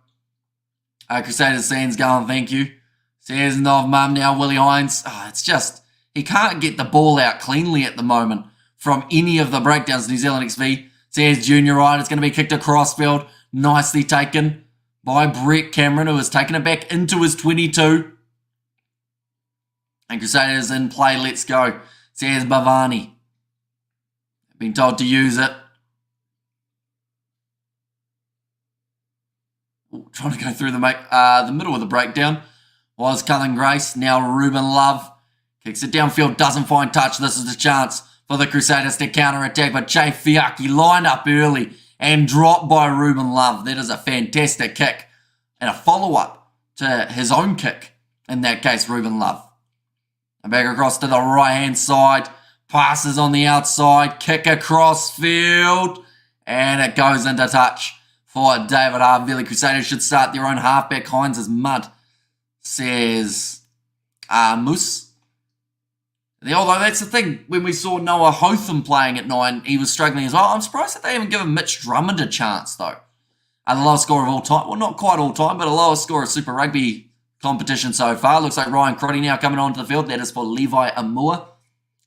Speaker 1: Crusaders fans going, thank you. Says Nov Mum now, Willie Hines. It's just, he can't get the ball out cleanly at the moment from any of the breakdowns. New Zealand XV. Says Junior Ryan. It's going to be kicked across field. Nicely taken by Brett Cameron, who has taken it back into his 22. And Crusaders in play, let's go. Says Bhavani. Been told to use it. Ooh, trying to go through the middle of the breakdown. was Cullen Grace. Now Ruben Love kicks it downfield, doesn't find touch. This is the chance for the Crusaders to counter-attack, but Jay Fiaki lined up early and dropped by Ruben Love. That is a fantastic kick and a follow-up to his own kick, in that case, Ruben Love. And back across to the right-hand side, passes on the outside, kick across field, and it goes into touch for David Harville. Crusaders should start their own halfback. Hines is mud, says Moose. Although that's the thing, when we saw Noah Hotham playing at 9, he was struggling as well. I'm surprised that they haven't given Mitch Drummond a chance, though. The lowest score of all time. Well, not quite all time, but a lowest score of Super Rugby competition so far. Looks like Ryan Crotty now coming onto the field. That is for Levi Amua,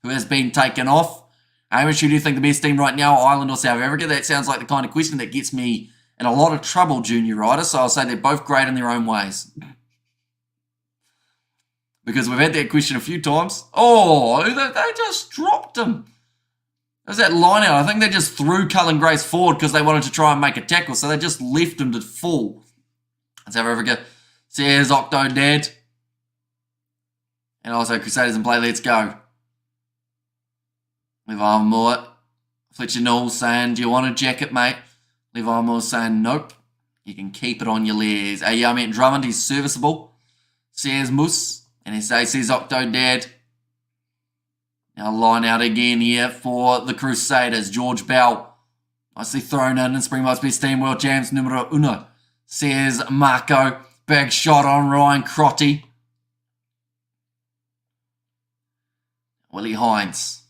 Speaker 1: who has been taken off. Hamish, who do you think the best team right now, Ireland or South Africa? That sounds like the kind of question that gets me in a lot of trouble, junior rider. So I'll say they're both great in their own ways. Because we've had that question a few times. Oh, they just dropped him. There's that line out. I think they just threw Cullen Grace forward because they wanted to try and make a tackle. So they just left him to fall. South Africa says Octo Dad. And also Crusaders in play. Let's go. Levi Moore. Fletcher Knowles saying, do you want a jacket, mate? Levi Moore saying, nope. You can keep it on your legs. I meant Drummond. He's serviceable. Says Moose. And says Octo Dad. Now line out again here for the Crusaders. George Bell. Nicely thrown in. Springboks best team. World champs numero uno. Says Marco. Big shot on Ryan Crotty. Willie Hines.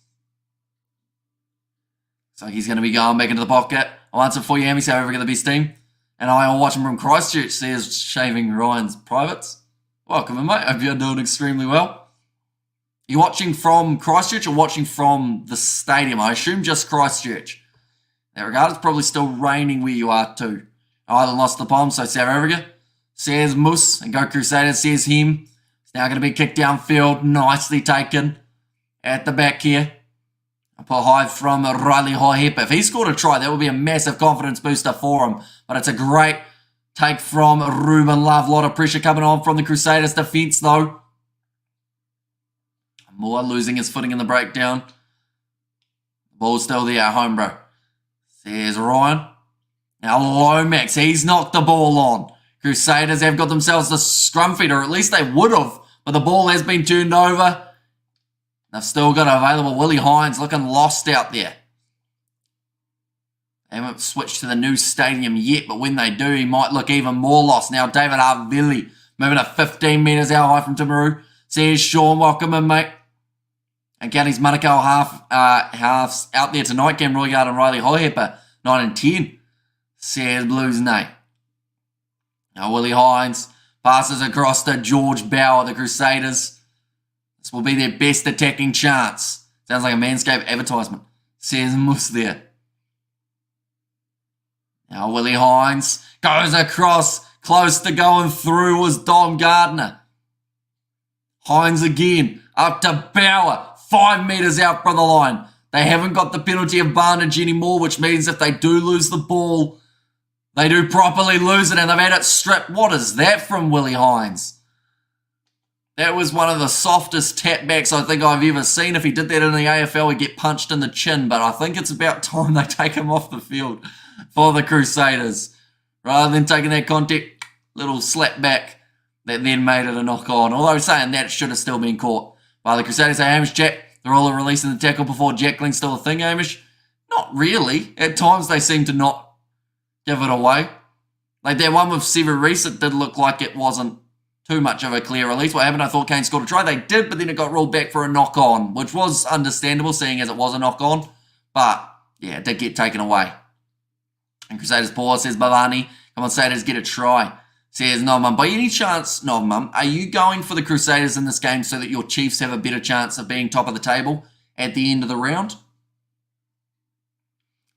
Speaker 1: So he's going to be going back into the pocket. I'll answer for you, Amy. South Africa the best team. And I'll watch him from Christchurch. Says Shaving Ryan's Privates. Welcome in, mate. Hope you're doing extremely well. You watching from Christchurch or watching from the stadium? I assume just Christchurch. In that regard, it's probably still raining where you are too. Ireland lost the bomb, so South Africa. Says Moose and go Crusaders, says him. It's now going to be kicked downfield. Nicely taken at the back here. Up high from Riley Hohepa. If he scored a try, that would be a massive confidence booster for him. But it's a great take from Ruben Love. A lot of pressure coming on from the Crusaders defence, though. Moore losing his footing in the breakdown. Ball's still there at home, bro. Says Ryan. Now Lomax, he's knocked the ball on. Crusaders have got themselves the scrum feed, or at least they would have. But the ball has been turned over. They've still got available Willie Hines looking lost out there. They haven't switched to the new stadium yet, but when they do, he might look even more lost. Now David Harville moving at 15 metres out high from Timaru. Says Sean, welcome in, mate. And Counties Manukau halves out there tonight. Cam Roygaard and Riley Hohepa, 9 and 10. Says Blues Nate. Now Willie Hines passes across to George Bauer, the Crusaders. This will be their best attacking chance. Sounds like a Manscaped advertisement. Says Moose there. Now Willie Hines goes across. Close to going through was Dom Gardner. Hines again. Up to Bauer. 5 metres out from the line. They haven't got the penalty advantage anymore, which means if they do lose the ball, they do properly lose it, and they've had it stripped. What is that from Willie Hines? That was one of the softest tapbacks I think I've ever seen. If he did that in the AFL, he'd get punched in the chin, but I think it's about time they take him off the field for the Crusaders. Rather than taking that contact, little slap back that then made it a knock-on. Although saying that, it should have still been caught by the Crusaders. Hey, Hamish, Jack, they're all releasing the tackle before jackling's still a thing, Hamish? Not really. At times they seem to not give it away. Like that one with Sever Reese, it did look like it wasn't too much of a clear release. What happened? I thought Kane scored a try. They did, but then it got rolled back for a knock-on, which was understandable, seeing as it was a knock-on. But, yeah, it did get taken away. And Crusaders pause, says Bavani. Come on, Crusaders, get a try. Says Novum. By any chance, Novum, are you going for the Crusaders in this game so that your Chiefs have a better chance of being top of the table at the end of the round?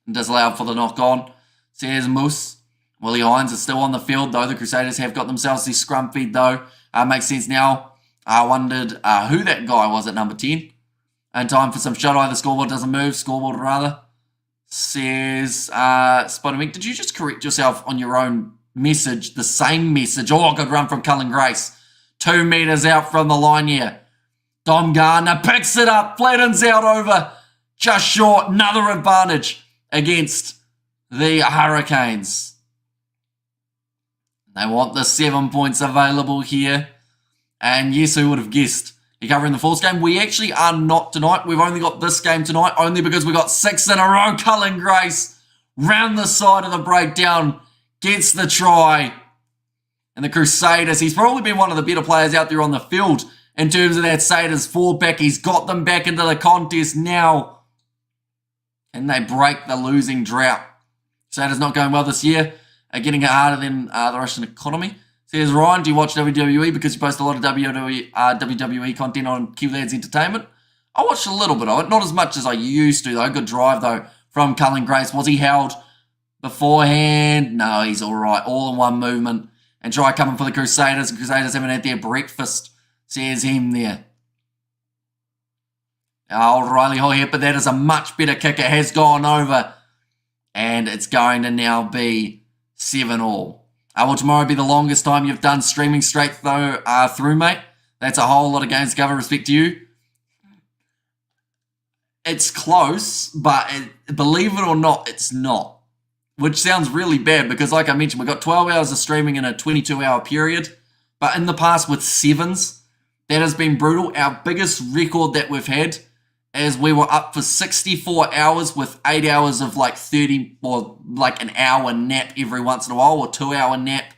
Speaker 1: And disallowed for the knock-on. Says Moose. Willie Hines is still on the field, though. The Crusaders have got themselves the scrum feed, though. Makes sense now. I wondered who that guy was at number 10. And time for some shut-eye. The scoreboard doesn't move. Scoreboard, rather. Says Spider-Mink, did you just correct yourself on your own message? The same message. Oh, good run from Cullen Grace. 2 metres out from the line here. Dom Gardner picks it up, flattens out over, just short, another advantage against the Hurricanes. They want the 7 points available here. And yes, who would have guessed? You're covering the Force game. We actually are not tonight. We've only got this game tonight, only because we got 6 in a row. Cullen Grace, round the side of the breakdown, gets the try. And the Crusaders, he's probably been one of the better players out there on the field in terms of that Saders forward back. He's got them back into the contest now. And they break the losing drought. Saders not going well this year. Getting it harder than the Russian economy. Says, Ryan, do you watch WWE? Because you post a lot of WWE content on QLads Entertainment. I watched a little bit of it. Not as much as I used to, though. Good drive, though, from Cullen Grace. Was he held beforehand? No, he's all right. All in one movement. And try coming for the Crusaders. The Crusaders haven't had their breakfast. Says him there. Oh, Riley Hoyer, but that is a much better kick. It has gone over. And it's going to now be 7-all. Will tomorrow be the longest time you've done streaming straight through, mate? That's a whole lot of games to cover. Respect to you. It's close, but believe it or not, it's not. Which sounds really bad because, like I mentioned, we've got 12 hours of streaming in a 22-hour period. But in the past with 7s, that has been brutal. Our biggest record that we've had is we were up for 64 hours with 8 hours of like 30 or like an hour nap every once in a while or 2-hour nap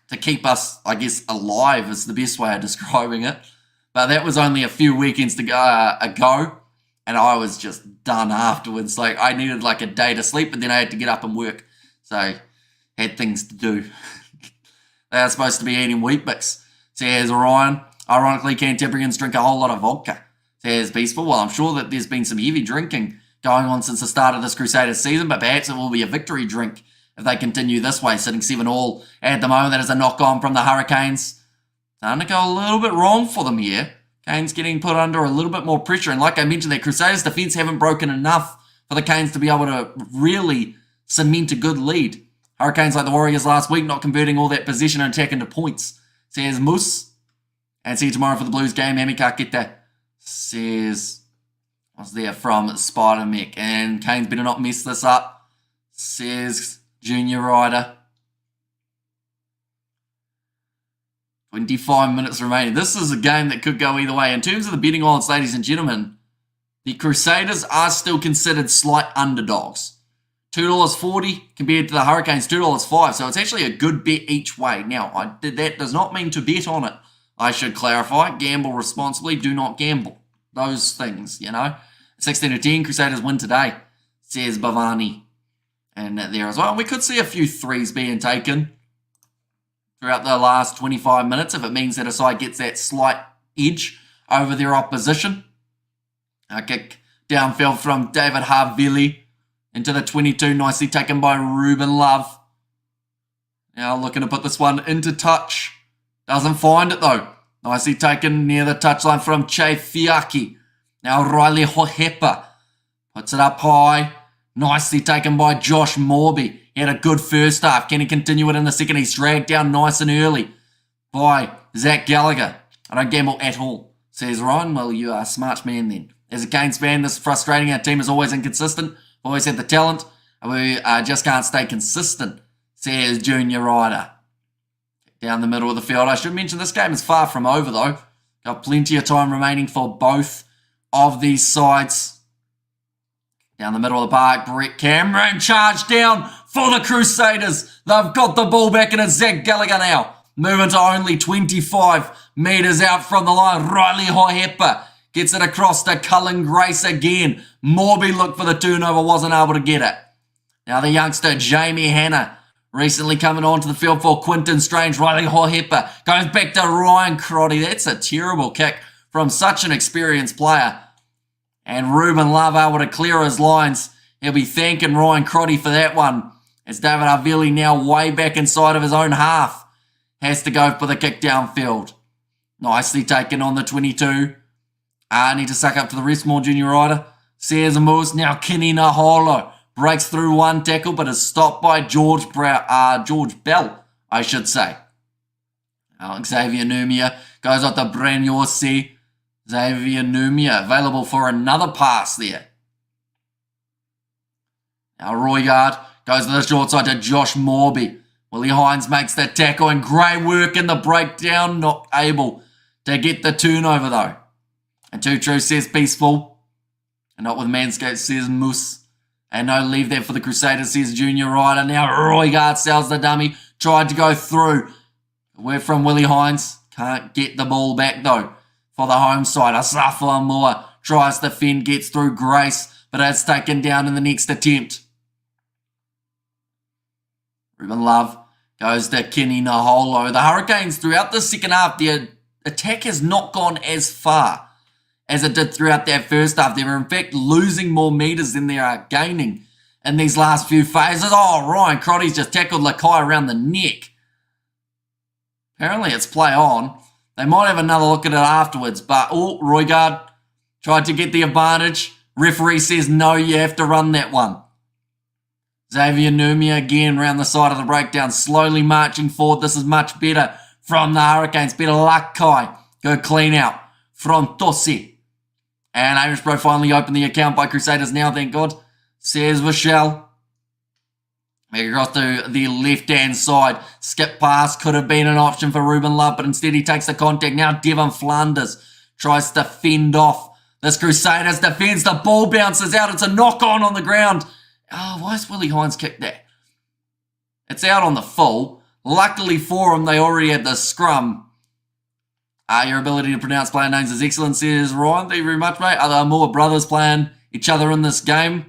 Speaker 1: to keep us, I guess, alive is the best way of describing it. But that was only a few weekends to go ago, and I was just done afterwards. Like I needed like a day to sleep, but then I had to get up and work. So had things to do. They are supposed to be eating Weet-Bix. Says Ryan. Ironically, Cantabrians drink a whole lot of vodka. Says Peaceful. Well, I'm sure that there's been some heavy drinking going on since the start of this Crusaders season, but perhaps it will be a victory drink if they continue this way, sitting 7-all at the moment. That is a knock-on from the Hurricanes. Starting to go a little bit wrong for them here. Canes getting put under a little bit more pressure, and like I mentioned, their Crusaders defence haven't broken enough for the Canes to be able to really cement a good lead. Hurricanes, like the Warriors last week, not converting all that possession and attack into points. Says Moose. And see you tomorrow for the Blues game. Hamika Kete. Says, what's there from Spider Mech? And Canes better not mess this up. Says Junior Rider. 25 minutes remaining. This is a game that could go either way. In terms of the betting odds, ladies and gentlemen, the Crusaders are still considered slight underdogs. $2.40 compared to the Hurricanes, $2.05. So it's actually a good bet each way. Now, that does not mean to bet on it. I should clarify, gamble responsibly, do not gamble. Those things, you know. 16-10, Crusaders win today, says Bhavani. And there as well. We could see a few threes being taken throughout the last 25 minutes if it means that a side gets that slight edge over their opposition. A kick downfield from David Havili into the 22, nicely taken by Ruben Love. Now looking to put this one into touch. Doesn't find it though. Nicely taken near the touchline from Che Fiaki. Now Riley Hohepa puts it up high. Nicely taken by Josh Morby. He had a good first half. Can he continue it in the second? He's dragged down nice and early by Zach Gallagher. I don't gamble at all, says Ryan. Well, you are a smart man then. As a Canes fan, this is frustrating. Our team is always inconsistent. Always had the talent. We just can't stay consistent, says Junior Ryder. Down the middle of the field. I should mention this game is far from over though. Got plenty of time remaining for both of these sides. Down the middle of the park, Brett Cameron charged down for the Crusaders. They've got the ball back and it's Zach Gallagher now. Moving to only 25 metres out from the line. Riley Hohepa gets it across to Cullen Grace again. Morby looked for the turnover, wasn't able to get it. Now the youngster Jamie Hanna recently coming onto the field for Quinton Strange. Riley Hohepa goes back to Ryan Crotty. That's a terrible kick from such an experienced player. And Ruben Love able to clear his lines. He'll be thanking Ryan Crotty for that one. As David Havili now way back inside of his own half. Has to go for the kick downfield. Nicely taken on the 22. Need to suck up to the rest more, Junior Ryder. Says Moose. Now Kenny Naholo breaks through one tackle but is stopped by George Bell, I should say. Xavier Numia goes out to Bren Yorsi. Xavier Numia available for another pass there. Now Roygaard goes to the short side to Josh Morby. Willie Hines makes the tackle and great work in the breakdown. Not able to get the turnover though. And Two True says peaceful. And not with Manscaped says Moose. And no leave there for the Crusaders says Junior Ryder. Now Roygaard sells the dummy. Tried to go through. We're from Willie Hines. Can't get the ball back though for the home side. Asafa Moore tries to fend, gets through Grace, but it's taken down in the next attempt. Ruben Love goes to Kenny Naholo. The Hurricanes throughout the second half, their attack has not gone as far as it did throughout that first half. They were in fact losing more metres than they are gaining in these last few phases. Oh, Ryan Crotty's just tackled Lakai around the neck. Apparently it's play on. They might have another look at it afterwards, but Roygaard tried to get the advantage. Referee says no, you have to run that one. Xavier Numia again round the side of the breakdown, slowly marching forward. This is much better from the Hurricanes. Better luck, Kai. Go clean out from Tosi. And Irish Pro finally opened the account by Crusaders now, thank God. Says Vachel. Make it across to the left-hand side. Skip pass could have been an option for Ruben Love, but instead he takes the contact. Now Devon Flanders tries to fend off this Crusaders defence. The ball bounces out. It's a knock-on on the ground. Oh, why has Willie Hines kicked that? It's out on the full. Luckily for him, they already had the scrum. Your ability to pronounce player names is excellent, says Ryan. Thank you very much, mate. Are there more brothers playing each other in this game?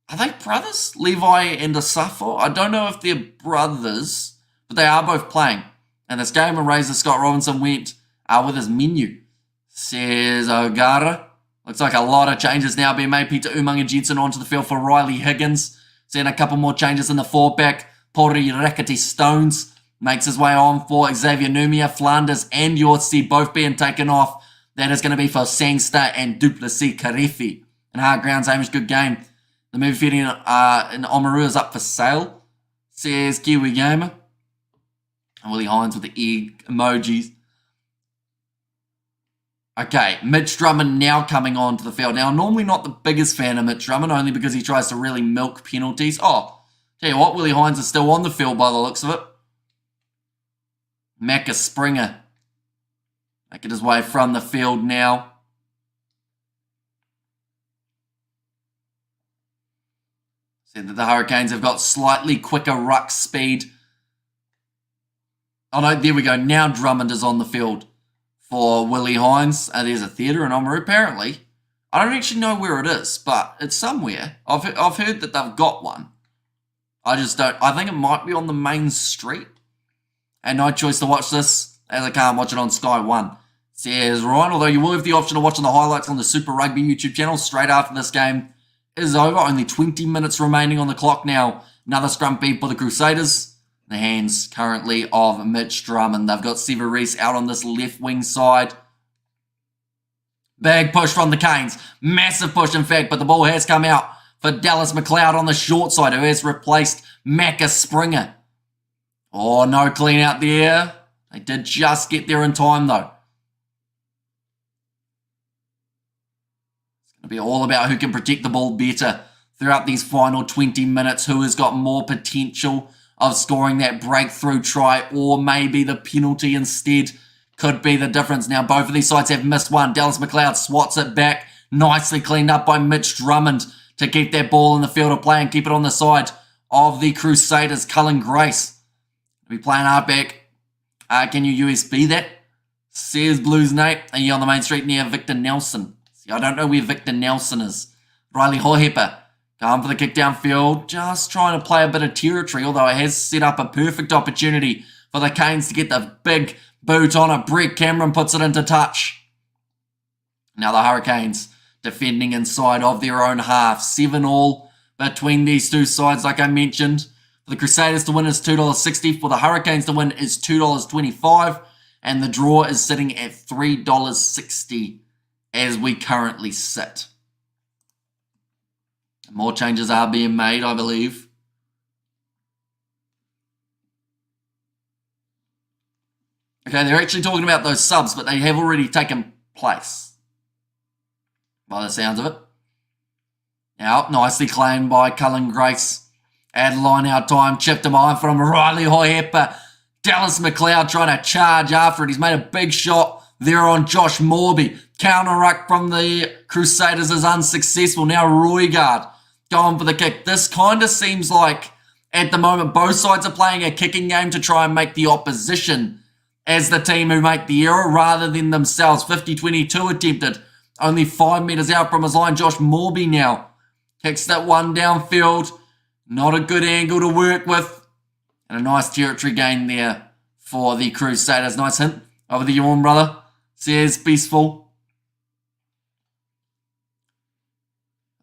Speaker 1: Are they brothers? Levi and Asafo? I don't know if they're brothers, but they are both playing. And this game eraser Scott Robinson went with his menu. Says O'Gara. Looks like a lot of changes now being made. Peter Umaga Jensen onto the field for Riley Higgins. Seeing a couple more changes in the four-back. Pori Rakati Stones makes his way on for Xavier Numia. Flanders and Yortzi both being taken off. That is going to be for Sangster and Duplessis Karefi. And hard grounds, Hamish, good game. The movie feeding in Oamaru is up for sale, says Kiwi Gamer. And Willie Hines with the egg emojis. Okay, Mitch Drummond now coming onto the field. Now, normally not the biggest fan of Mitch Drummond, only because he tries to really milk penalties. Oh, tell you what, Willie Hines is still on the field by the looks of it. Macca Springer making his way from the field now. Said that the Hurricanes have got slightly quicker ruck speed. Oh no, there we go. Now Drummond is on the field for Willie Hines. There's a theatre in Oamaru, apparently. I don't actually know where it is, but it's somewhere. I've heard that they've got one. I just don't. I think it might be on the main street. And no choice to watch this, as I can't watch it on Sky 1. Says Ryan, although you will have the option of watching the highlights on the Super Rugby YouTube channel straight after this game is over. Only 20 minutes remaining on the clock now. Another scrum beat for the Crusaders. The hands currently of Mitch Drummond. They've got Sever Reese out on this left wing side. Big push from the Canes. Massive push, in fact, but the ball has come out for Dallas McLeod on the short side, who has replaced Macca Springer. Oh, no clean out there. They did just get there in time, though. It's going to be all about who can protect the ball better throughout these final 20 minutes. Who has got more potential of scoring that breakthrough try, or maybe the penalty instead could be the difference. Now, both of these sides have missed one. Dallas McLeod swats it back. Nicely cleaned up by Mitch Drummond to keep that ball in the field of play and keep it on the side of the Crusaders. Cullen Grace will be playing halfback. Can you USB that? Says Blues Nate. Are you on the main street near Victor Nelson? See, I don't know where Victor Nelson is. Riley Hohepa going for the kick downfield. Just trying to play a bit of territory, although it has set up a perfect opportunity for the Canes to get the big boot on it. Brett Cameron puts it into touch. Now the Hurricanes defending inside of their own half. 7-all between these two sides, like I mentioned. For the Crusaders to win is $2.60. For the Hurricanes to win is $2.25. And the draw is sitting at $3.60 as we currently sit. More changes are being made, I believe. Okay, they're actually talking about those subs, but they have already taken place. By the sounds of it. Now, nicely claimed by Cullen Grace. At line out time, chipped him on from Riley Hoihepa. Dallas McLeod trying to charge after it. He's made a big shot there on Josh Morby. Counter ruck from the Crusaders is unsuccessful. Now Roigard going for the kick. This kind of seems like, at the moment, both sides are playing a kicking game to try and make the opposition as the team who make the error rather than themselves. 50-22 attempted. Only 5 metres out from his line. Josh Morby now kicks that one downfield. Not a good angle to work with. And a nice territory gain there for the Crusaders. Nice hint over the yawn, brother. Says peaceful.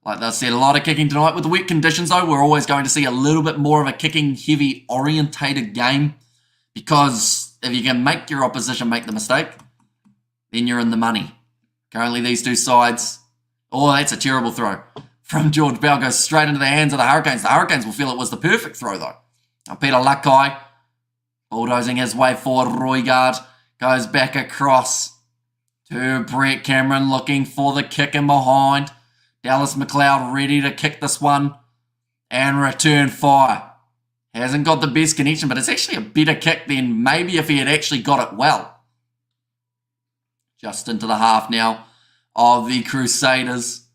Speaker 1: Like I said, a lot of kicking tonight. With the wet conditions, though, we're always going to see a little bit more of a kicking-heavy orientated game. Because if you can make your opposition make the mistake, then you're in the money. Currently, these two sides... Oh, that's a terrible throw from George Bell. Goes straight into the hands of the Hurricanes. The Hurricanes will feel it was the perfect throw, though. Now, Peter Lakai, bulldozing his way forward. Roigard goes back across to Brett Cameron, looking for the kick in behind. Dallas McLeod ready to kick this one and return fire. Hasn't got the best connection, but it's actually a better kick than maybe if he had actually got it well. Just into the half now of the Crusaders.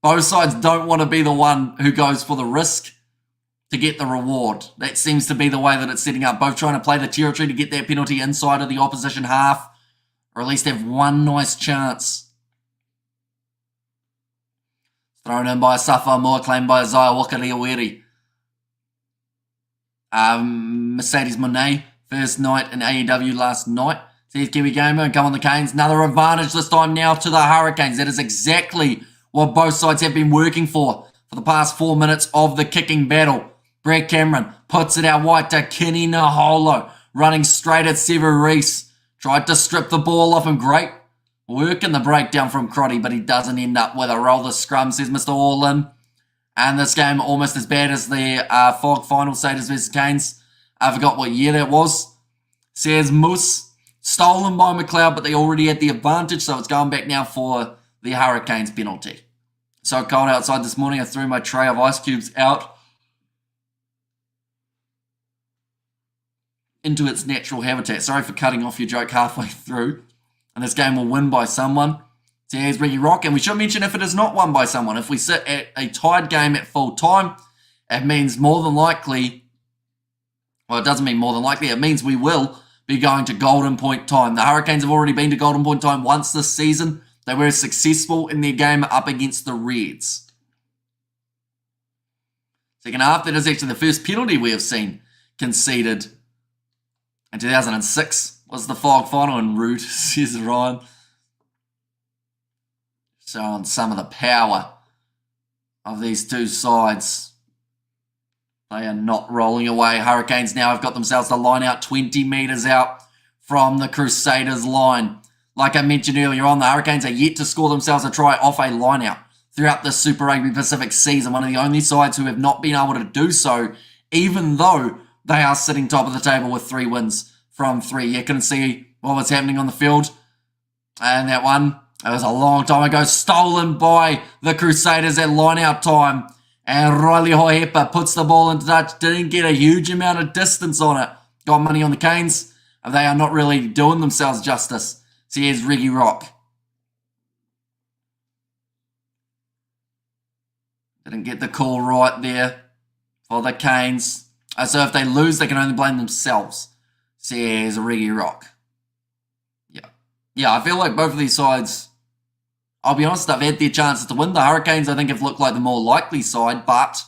Speaker 1: Both sides don't want to be the one who goes for the risk to get the reward. That seems to be the way that it's setting up. Both trying to play the territory to get that penalty inside of the opposition half, or at least have one nice chance. Thrown in by Safa Moore, claimed by Isaiah Wakariaweri. Mercedes Monet, first night in AEW last night. Says Kiwi Gamer, come on the Canes. Another advantage this time now to the Hurricanes. That is exactly what both sides have been working for the past 4 minutes of the kicking battle. Brett Cameron puts it out wide to Kenny Naholo, running straight at Sever Reese. Tried to strip the ball off him. Great work in the breakdown from Crotty, but he doesn't end up with a roll. The scrum, says Mr. Orlin. And this game almost as bad as the Fog final, Crusaders versus Canes. I forgot what year that was. Says Moose. Stolen by McLeod, but they already had the advantage, so it's going back now for the Hurricanes penalty. So cold outside this morning, I threw my tray of ice cubes out into its natural habitat. Sorry for cutting off your joke halfway through. And this game will win by someone. Says Ricky Rock, and we should mention if it is not won by someone, if we sit at a tied game at full time, it means more than likely, well, it doesn't mean more than likely, it means we will be going to Golden Point time. The Hurricanes have already been to Golden Point time once this season. They were successful in their game up against the Reds. Second half, that is actually the first penalty we have seen conceded. In 2006 was the Fog final, and rude, says Ryan. Showing some of the power of these two sides. They are not rolling away. Hurricanes now have got themselves the line out 20 metres out from the Crusaders line. Like I mentioned earlier on, the Hurricanes are yet to score themselves a try off a line out throughout the Super Rugby Pacific season. One of the only sides who have not been able to do so, even though they are sitting top of the table with 3 wins from 3. You can see what was happening on the field. And that one, it was a long time ago, stolen by the Crusaders at line out time. And Riley Hoihepa puts the ball into touch. Didn't get a huge amount of distance on it. Got money on the Canes. They are not really doing themselves justice. So here's Reggie Rock. Didn't get the call right there for the Canes. So if they lose, they can only blame themselves. So here's Reggie Rock. Yeah, I feel like both of these sides, I'll be honest, they've had their chances to win. The Hurricanes, I think, have looked like the more likely side, but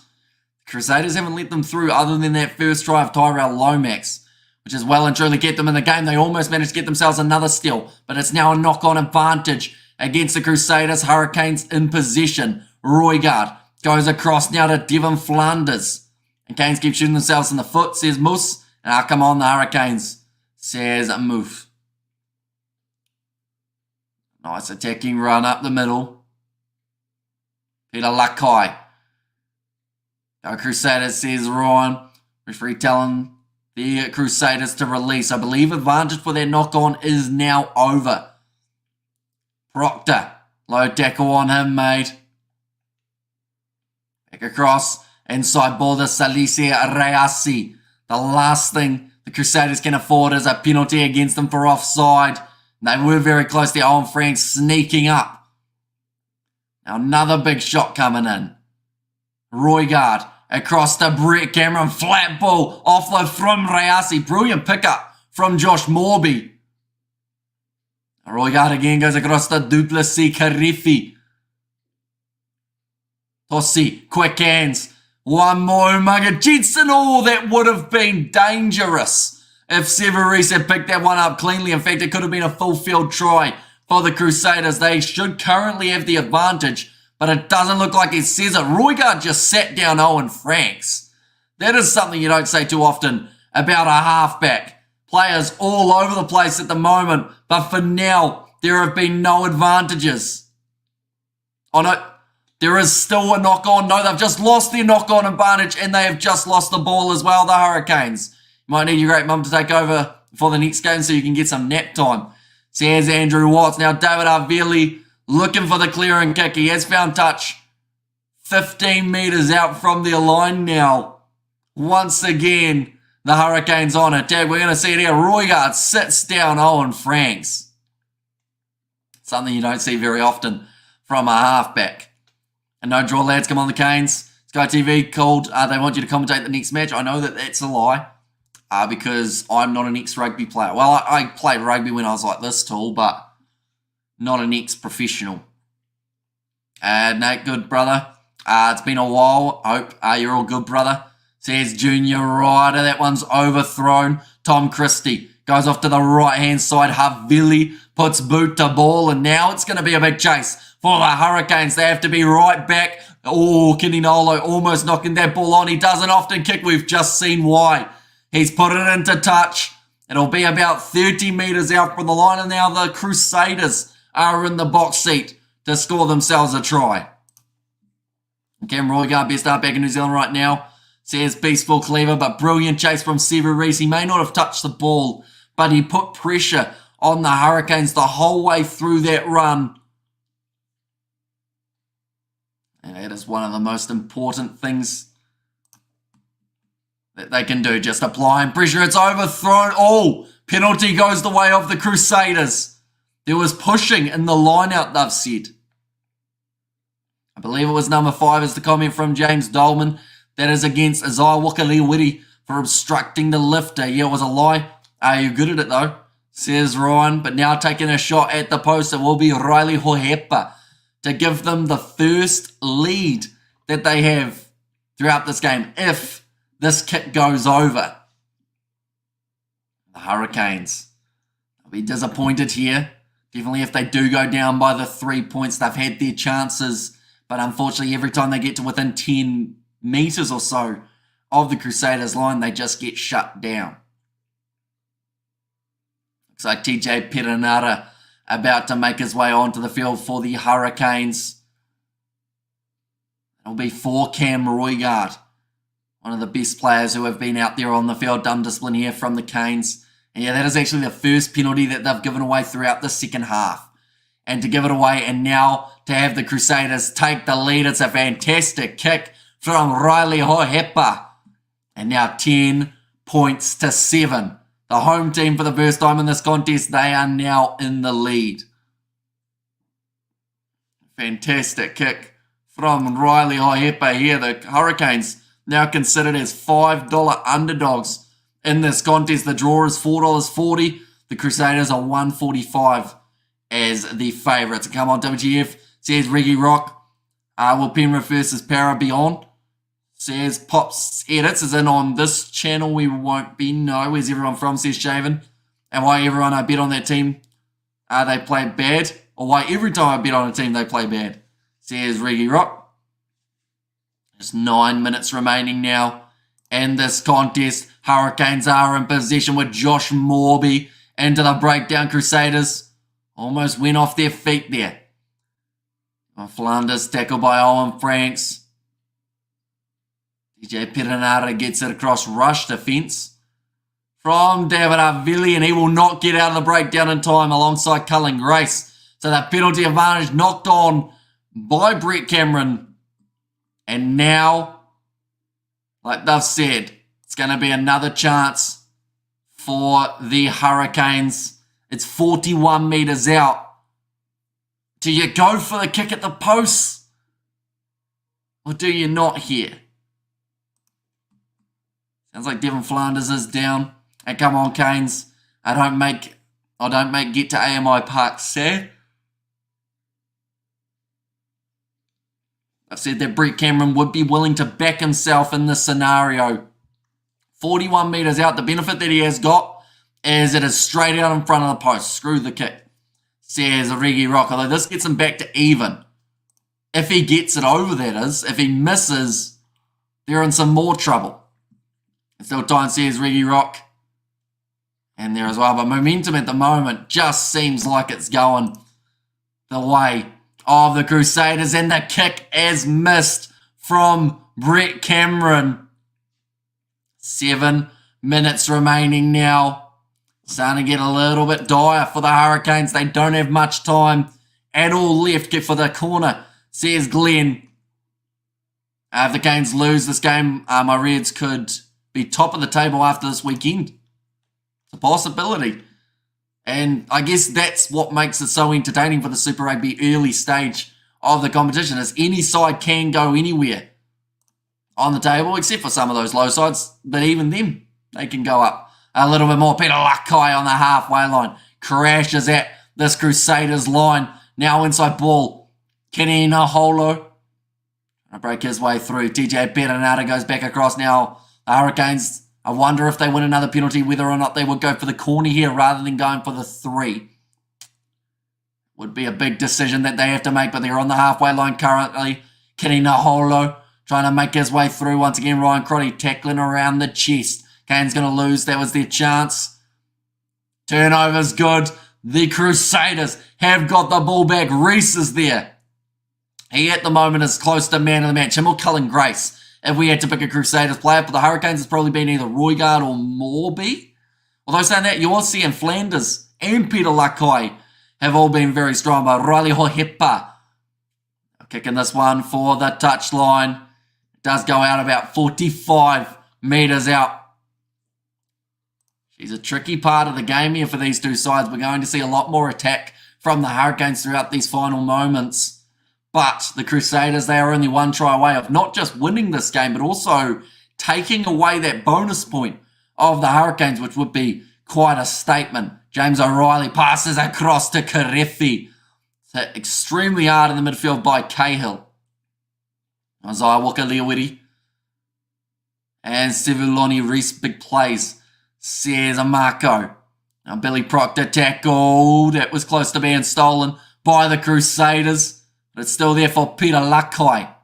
Speaker 1: the Crusaders haven't let them through other than that first try of Tyrell Lomax, which has well and truly kept them in the game. They almost managed to get themselves another steal, but it's now a knock-on advantage against the Crusaders. Hurricanes in possession. Roigard goes across now to Devon Flanders. And Canes keep shooting themselves in the foot, says Moose. And come on, the Hurricanes, says Moof. Nice attacking run up the middle. Peter Lakai. Go Crusaders, says Ryan. Referee telling the Crusaders to release. I believe advantage for their knock-on is now over. Proctor, low tackle on him, mate. Back across, inside ball to Salisi Reasi. The last thing the Crusaders can afford is a penalty against them for offside. They were very close to Owen Frank sneaking up. Now another big shot coming in. Roigard across to Brett Cameron. Flat ball. Offload from Reasi. Brilliant pickup from Josh Morby. Roigard again goes across to Duplessis Karifi. Tossi. Quick hands. One more Umaga Jensen. Oh, that would have been dangerous if Severis had picked that one up cleanly. In fact, it could have been a full field try for the Crusaders. They should currently have the advantage, but it doesn't look like it says it. Roigard just sat down Owen Franks. That is something you don't say too often about a halfback. Players all over the place at the moment, but for now, there have been no advantages. Oh no, there is still a knock-on. No, they've just lost their knock-on advantage, and they have just lost the ball as well, the Hurricanes. You might need your great mum to take over for the next game so you can get some nap time. So here's Andrew Watts. Now David Arveli looking for the clearing kick. He has found touch. 15 metres out from their line now. Once again, the Hurricanes on it. Dad, we're going to see it here. Roigard sits down Owen Franks. Something you don't see very often from a halfback. And no draw, lads. Come on, the Canes. Sky TV called. They want you to commentate the next match. I know that that's a lie. Because I'm not an ex-rugby player. Well, I played rugby when I was like this tall, but not an ex-professional. Nate, good brother. It's been a while. I hope you're all good, brother. Says Junior Ryder. That one's overthrown. Tom Christie goes off to the right-hand side. Havili puts boot to ball, and now it's going to be a big chase for the Hurricanes. They have to be right back. Oh, Kininolo almost knocking that ball on. He doesn't often kick. We've just seen why. He's put it into touch. It'll be about 30 metres out from the line, and now the Crusaders are in the box seat to score themselves a try. Cam Roigard, best up back in New Zealand right now. Says peaceful cleaver, but brilliant chase from Severis. He may not have touched the ball, but he put pressure on the Hurricanes the whole way through that run. And that is one of the most important things that they can do. Just applying pressure. It's overthrown. Oh, penalty goes the way of the Crusaders. There was pushing in the line out, they've said. I believe it was number 5 is the comment from James Dolman. That is against Isaiah Wakaliwiri for obstructing the lifter. Yeah, it was a lie. You're good at it though, says Ryan. But now taking a shot at the post, it will be Riley Hohepa to give them the first lead that they have throughout this game if this kick goes over. The Hurricanes will be disappointed here. Definitely if they do go down by the 3 points. They've had their chances, but unfortunately every time they get to within 10 metres or so of the Crusaders line, they just get shut down. Looks like TJ Perenara about to make his way onto the field for the Hurricanes. It'll be for Cam Roigard, one of the best players who have been out there on the field. Dumb discipline here from the Canes. And yeah, that is actually the first penalty that they've given away throughout the second half. And to give it away and now to have the Crusaders take the lead, it's a fantastic kick from Riley Hohepa. And now 10 points to 7. The home team for the first time in this contest, they are now in the lead. Fantastic kick from Riley Hohepa here. The Hurricanes now considered as $5 underdogs in this contest. The draw is $4.40. The Crusaders are $1.45 as the favourites. Come on, WGF, says Reggie Rock. Will Penrith versus Para be on? Says Pops Edits is in on this channel. We won't be. No, where's everyone from? Says Shaven. And why everyone I bet on that team, they play bad. Or why every time I bet on a team, they play bad. Says Reggie Rock. Just 9 minutes remaining now in this contest. Hurricanes are in possession with Josh Morby into the breakdown. Crusaders almost went off their feet there. Flanders tackled by Owen Franks. DJ Perenara gets it across rush defence. from David Avili, and he will not get out of the breakdown in time alongside Cullen Grace. So that penalty advantage knocked on by Brett Cameron. And now, like they've said, it's going to be another chance for the Hurricanes. It's 41 metres out. Do you go for the kick at the post? Or do you not here? Sounds like Devon Flanders is down. And come on, Canes. I don't make get to AMI Park sad. I've said that Brett Cameron would be willing to back himself in this scenario. 41 metres out. The benefit that he has got is it is straight out in front of the post. Screw the kick, says Reggie Rock. Although this gets him back to even. If he gets it over, that is. If he misses, they're in some more trouble. Still time, says Reggie Rock. And there as well. But momentum at the moment just seems like it's going the way of the Crusaders. And the kick is missed from Brett Cameron. 7 minutes remaining now. Starting to get a little bit dire for the Hurricanes. They don't have much time at all left for the corner, says Glenn. If the Canes lose this game, my Reds could be top of the table after this weekend. It's a possibility. And I guess that's what makes it so entertaining for the Super Rugby early stage of the competition, is any side can go anywhere on the table, except for some of those low sides. But even them, they can go up a little bit more. Peter Lakai on the halfway line crashes at this Crusaders line. Now inside ball. Kenny Naholo. Break his way through. TJ Perenara goes back across now. The Hurricanes, I wonder if they win another penalty, whether or not they would go for the corner here rather than going for the 3. Would be a big decision that they have to make, but they're on the halfway line currently. Kenny Naholo trying to make his way through once again. Ryan Crotty tackling around the chest. Kane's going to lose. That was their chance. Turnover's good. The Crusaders have got the ball back. Reese is there. He at the moment is close to man of the match. Him or Cullen Grace. If we had to pick a Crusaders player for the Hurricanes, it's probably been either Roigard or Morby. Although saying that, you're seeing Flanders and Peter Lakai have all been very strong. But Riley Hohepa kicking this one for the touchline. It does go out about 45 metres out. She's a tricky part of the game here for these two sides. We're going to see a lot more attack from the Hurricanes throughout these final moments. But the Crusaders, they are only one try away of not just winning this game, but also taking away that bonus point of the Hurricanes, which would be quite a statement. James O'Reilly passes across to Karefi. Hit extremely hard in the midfield by Cahill. Isaiah Walker-Leawiti. And Sivuloni Reese, big plays. Says Marco. Now Billy Proctor tackled. It was close to being stolen by the Crusaders. But it's still there for Peter Lakai.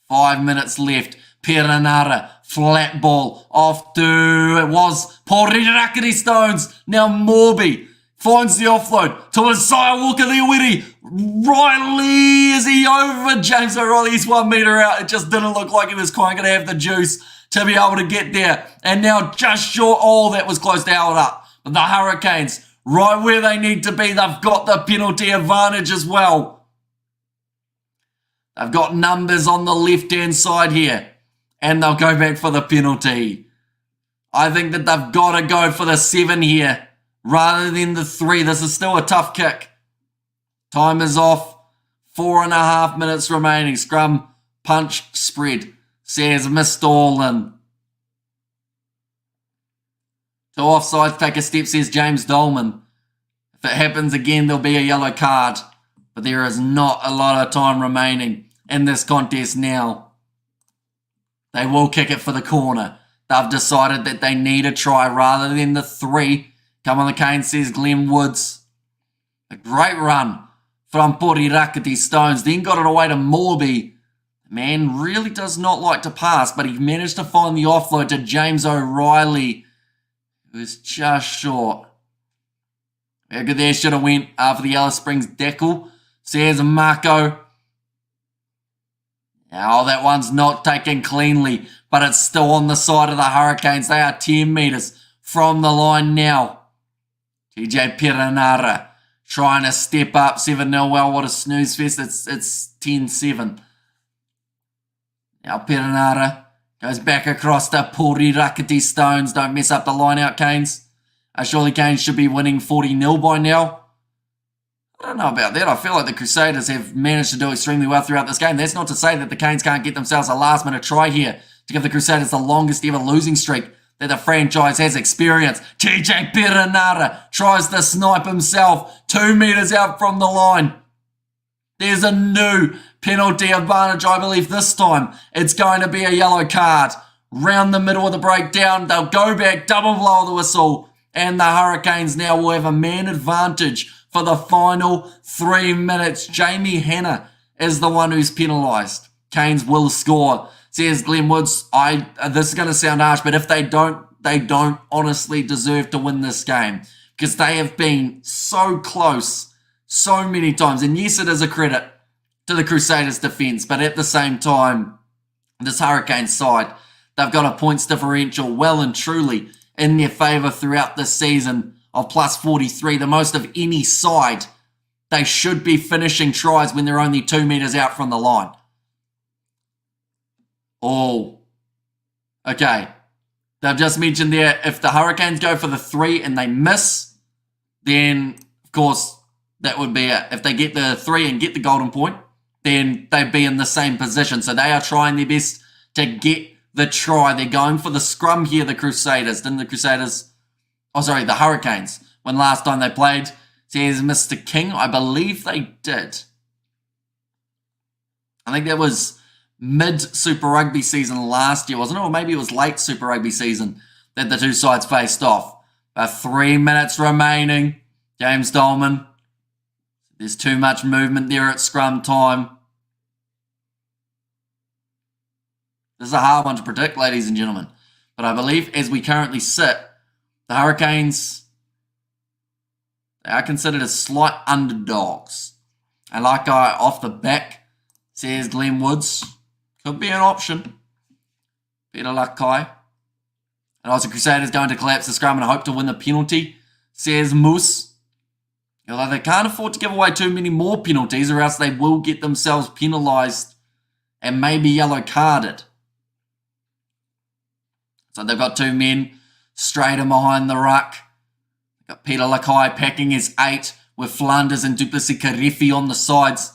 Speaker 1: 5 minutes left. Perenara, flat ball, off to, it was Paul Rirakiri Stones. Now Morby finds the offload to Isaiah Walker-Leawiti. Riley, is he over James O'Reilly? He's 1 metre out. It just didn't look like he was quite going to have the juice to be able to get there. And now just short, that was close to held up. But the Hurricanes, right where they need to be, they've got the penalty advantage as well. They've got numbers on the left-hand side here. And they'll go back for the penalty. I think that they've got to go for the 7 here rather than the 3. This is still a tough kick. Time is off. 4.5 minutes remaining. Scrum, punch, spread. Says missed all in. Two offsides, take a step, says James Dolman. If it happens again, there'll be a yellow card. But there is not a lot of time remaining in this contest now. They will kick it for the corner. They've decided that they need a try rather than the 3. Come on the cane, says Glenn Woods. A great run from Porirakiti Stones. Then got it away to Morby. The man really does not like to pass, but he managed to find the offload to James O'Reilly, who is just short. Very good there, should have went for the Alice Springs Deckle. Says Marco. Now that one's not taken cleanly but it's still on the side of the Hurricanes. They are 10 metres from the line now. TJ Perenara trying to step up 7-0. Well, what a snooze fest. It's 10-7. Now Perenara goes back across to Puri Rakati Stones. Don't mess up the line out, Canes. Surely Canes should be winning 40-0 by now. I don't know about that. I feel like the Crusaders have managed to do extremely well throughout this game. That's not to say that the Canes can't get themselves a last-minute try here to give the Crusaders the longest ever losing streak that the franchise has experienced. TJ Perenara tries to snipe himself 2 metres out from the line. There's a new penalty advantage, I believe this time. It's going to be a yellow card. Round the middle of the breakdown, they'll go back, double blow the whistle, and the Hurricanes now will have a man advantage for the final 3 minutes. Jamie Hanna is the one who's penalised. Canes will score. Says Glenn Woods, this is going to sound harsh, but if they don't honestly deserve to win this game because they have been so close so many times. And yes, it is a credit to the Crusaders' defence, but at the same time, this Hurricanes side, they've got a points differential well and truly in their favour throughout this season of plus 43, the most of any side. They should be finishing tries when they're only 2 metres out from the line. Oh, okay. They've just mentioned there, if the Hurricanes go for the 3 and they miss, then, of course, that would be it. If they get the 3 and get the golden point, then they'd be in the same position. So they are trying their best to get the try. They're going for the scrum here, the Crusaders. Didn't the Crusaders... Oh, sorry, the Hurricanes. When last time they played, says Mr. King. I believe they did. I think that was mid-Super Rugby season last year, wasn't it? Or maybe it was late Super Rugby season that the two sides faced off. 3 minutes remaining. James Dolman. There's too much movement there at scrum time. This is a hard one to predict, ladies and gentlemen. But I believe as we currently sit, the Hurricanes, they are considered as slight underdogs. And like off the back, says Glenn Woods, could be an option. Peter Lakai. And also Crusaders going to collapse the scrum and hope to win the penalty, says Moose. Although they can't afford to give away too many more penalties or else they will get themselves penalised and maybe yellow carded. So they've got 2 men straight in behind the ruck. They've got Peter Lakai packing his 8 with Flanders and Duplessis Karifi on the sides.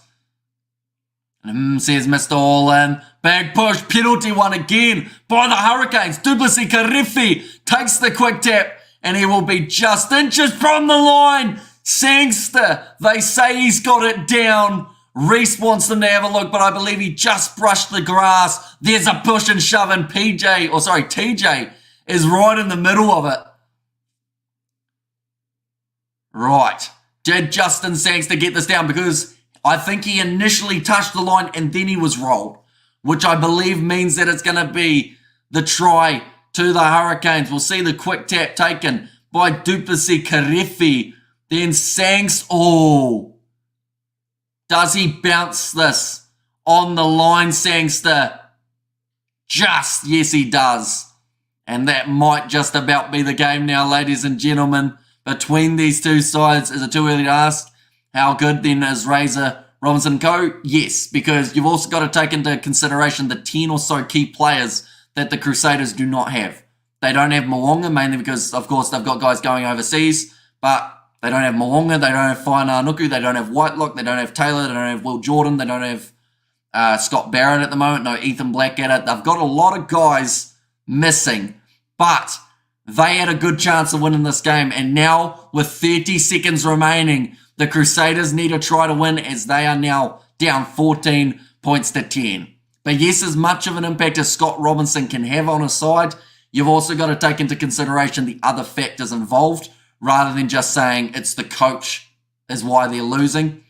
Speaker 1: And says Mr. All-In. Big push, penalty one again by the Hurricanes. Duplessis Karifi takes the quick tap and he will be just inches from the line. Sangster, they say he's got it down. Reese wants them to have a look, but I believe he just brushed the grass. There's a push and shove, and TJ is right in the middle of it. Right. Did Justin Sangster get this down? Because I think he initially touched the line and then he was rolled, which I believe means that it's going to be the try to the Hurricanes. We'll see the quick tap taken by Duplessis Karifi. Then Sangs, does he bounce this on the line, Sangster? Just, yes he does. And that might just about be the game now, ladies and gentlemen. Between these two sides, is it too early to ask? How good then is Razor Robinson Co? Yes, because you've also got to take into consideration the 10 or so key players that the Crusaders do not have. They don't have Moonga, mainly because, of course, they've got guys going overseas, but they don't have Moonga, they don't have Whainā Nuku, they don't have Whitelock, they don't have Taylor, they don't have Will Jordan, they don't have Scott Barrett at the moment, no Ethan Blackadder. They've got a lot of guys missing, but they had a good chance of winning this game. And now, with 30 seconds remaining, the Crusaders need to try to win as they are now down 14 points to 10. But yes, as much of an impact as Scott Robinson can have on his side, you've also got to take into consideration the other factors involved, rather than just saying it's the coach is why they're losing,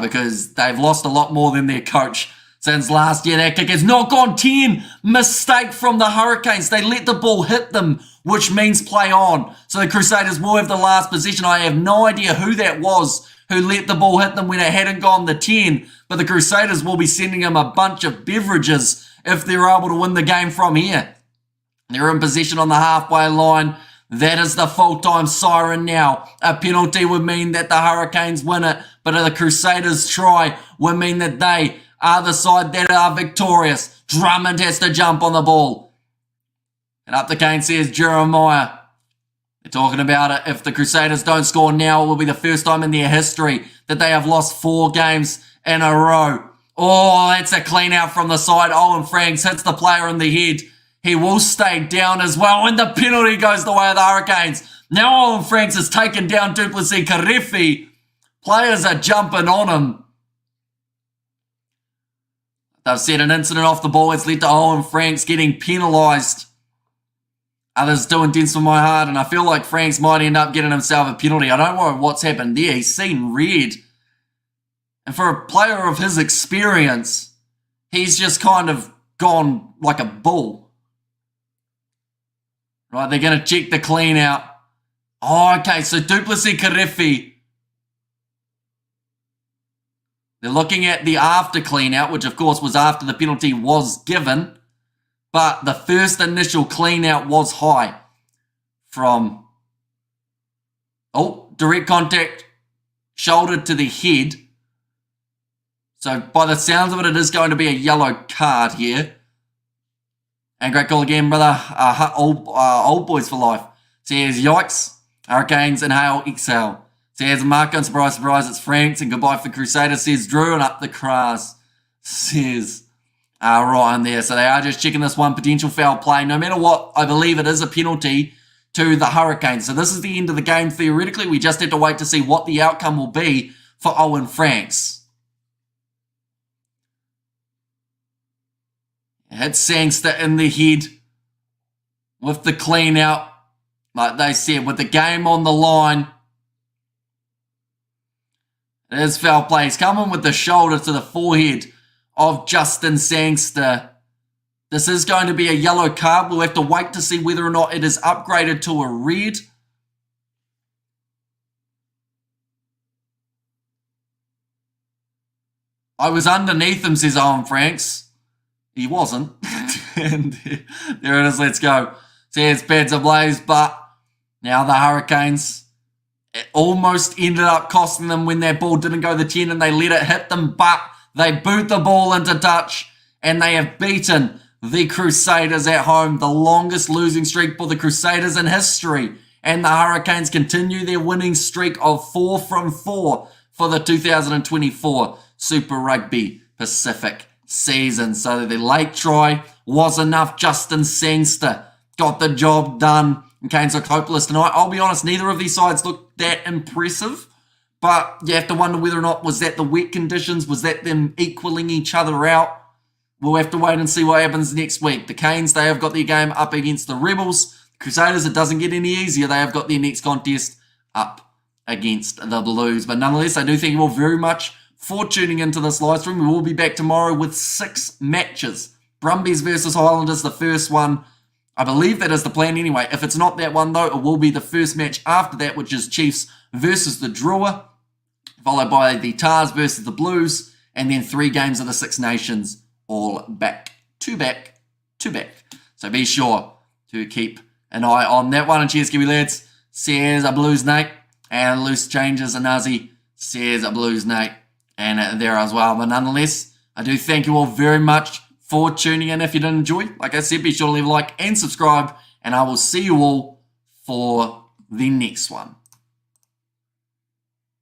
Speaker 1: because they've lost a lot more than their coach since last year. That kick has not gone 10. Mistake from the Hurricanes. They let the ball hit them, which means play on. So the Crusaders will have the last possession. I have no idea who that was who let the ball hit them when it hadn't gone the 10, but the Crusaders will be sending them a bunch of beverages if they're able to win the game from here. They're in possession on the halfway line. That is the full-time siren now. A penalty would mean that the Hurricanes win it, but the Crusaders try would mean that they are the side that are victorious. Drummond has to jump on the ball. And up the cane says Jeremiah. They're talking about it. If the Crusaders don't score now, it will be the first time in their history that they have lost 4 games in a row. Oh, that's a clean out from the side. Owen Franks hits the player in the head. He will stay down as well, and the penalty goes the way of the Hurricanes. Now Owen Franks has taken down Duplessis Karefi. Players are jumping on him. They've said an incident off the ball has led to Owen Franks getting penalised. Others too intense for my heart, and I feel like Franks might end up getting himself a penalty. I don't know what's happened there. He's seen red. And for a player of his experience, he's just kind of gone like a bull. Right, they're going to check the clean out. Oh, okay, so Duplessis Karefi. They're looking at the after clean out, which of course was after the penalty was given. But the first initial clean out was high from, direct contact, shoulder to the head. So by the sounds of it, it is going to be a yellow card here. And great call again, brother. Old boys for life. Says, yikes. Hurricanes, inhale, exhale. Says, Marco, and surprise, surprise, it's Franks. And goodbye for Crusaders. Says, Drew, and up the Cras. Says, Ryan there. So they are just checking this one potential foul play. No matter what, I believe it is a penalty to the Hurricanes. So this is the end of the game. Theoretically, we just have to wait to see what the outcome will be for Owen Franks. Hit Sangster in the head with the clean out. Like they said, with the game on the line. It is foul play. He's coming with the shoulder to the forehead of Justin Sangster. This is going to be a yellow card. We'll have to wait to see whether or not it is upgraded to a red. I was underneath him, says Owen Franks. He wasn't. And there it is. Let's go. Says pads ablaze, but now the Hurricanes, it almost ended up costing them when that ball didn't go the 10 and they let it hit them, but they boot the ball into touch and they have beaten the Crusaders at home, the longest losing streak for the Crusaders in history. And the Hurricanes continue their winning streak of 4 from 4 for the 2024 Super Rugby Pacific season. So the late try was enough. Justin Sangster got the job done. And Canes look hopeless tonight. I'll be honest, neither of these sides looked that impressive. But you have to wonder whether or not was that the wet conditions, was that them equaling each other out. We'll have to wait and see what happens next week. The Canes, they have got their game up against the Rebels. Crusaders, it doesn't get any easier. They have got their next contest up against the Blues. But nonetheless, I do thank you all very much for tuning into this live stream. We will be back tomorrow with 6 matches. Brumbies versus Highlanders, the first one. I believe that is the plan anyway. If it's not that one, though, it will be the first match after that, which is Chiefs versus the Drua, followed by the Tars versus the Blues, and then 3 games of the Six Nations, all back to back to back. So be sure to keep an eye on that one. And cheers, Kiwi lads. Says a Blues Nate. And loose changes, Anazi says a Blues Nate. And there as well. But nonetheless, I do thank you all very much for tuning in. If you did enjoy, like I said, be sure to leave a like and subscribe. And I will see you all for the next one.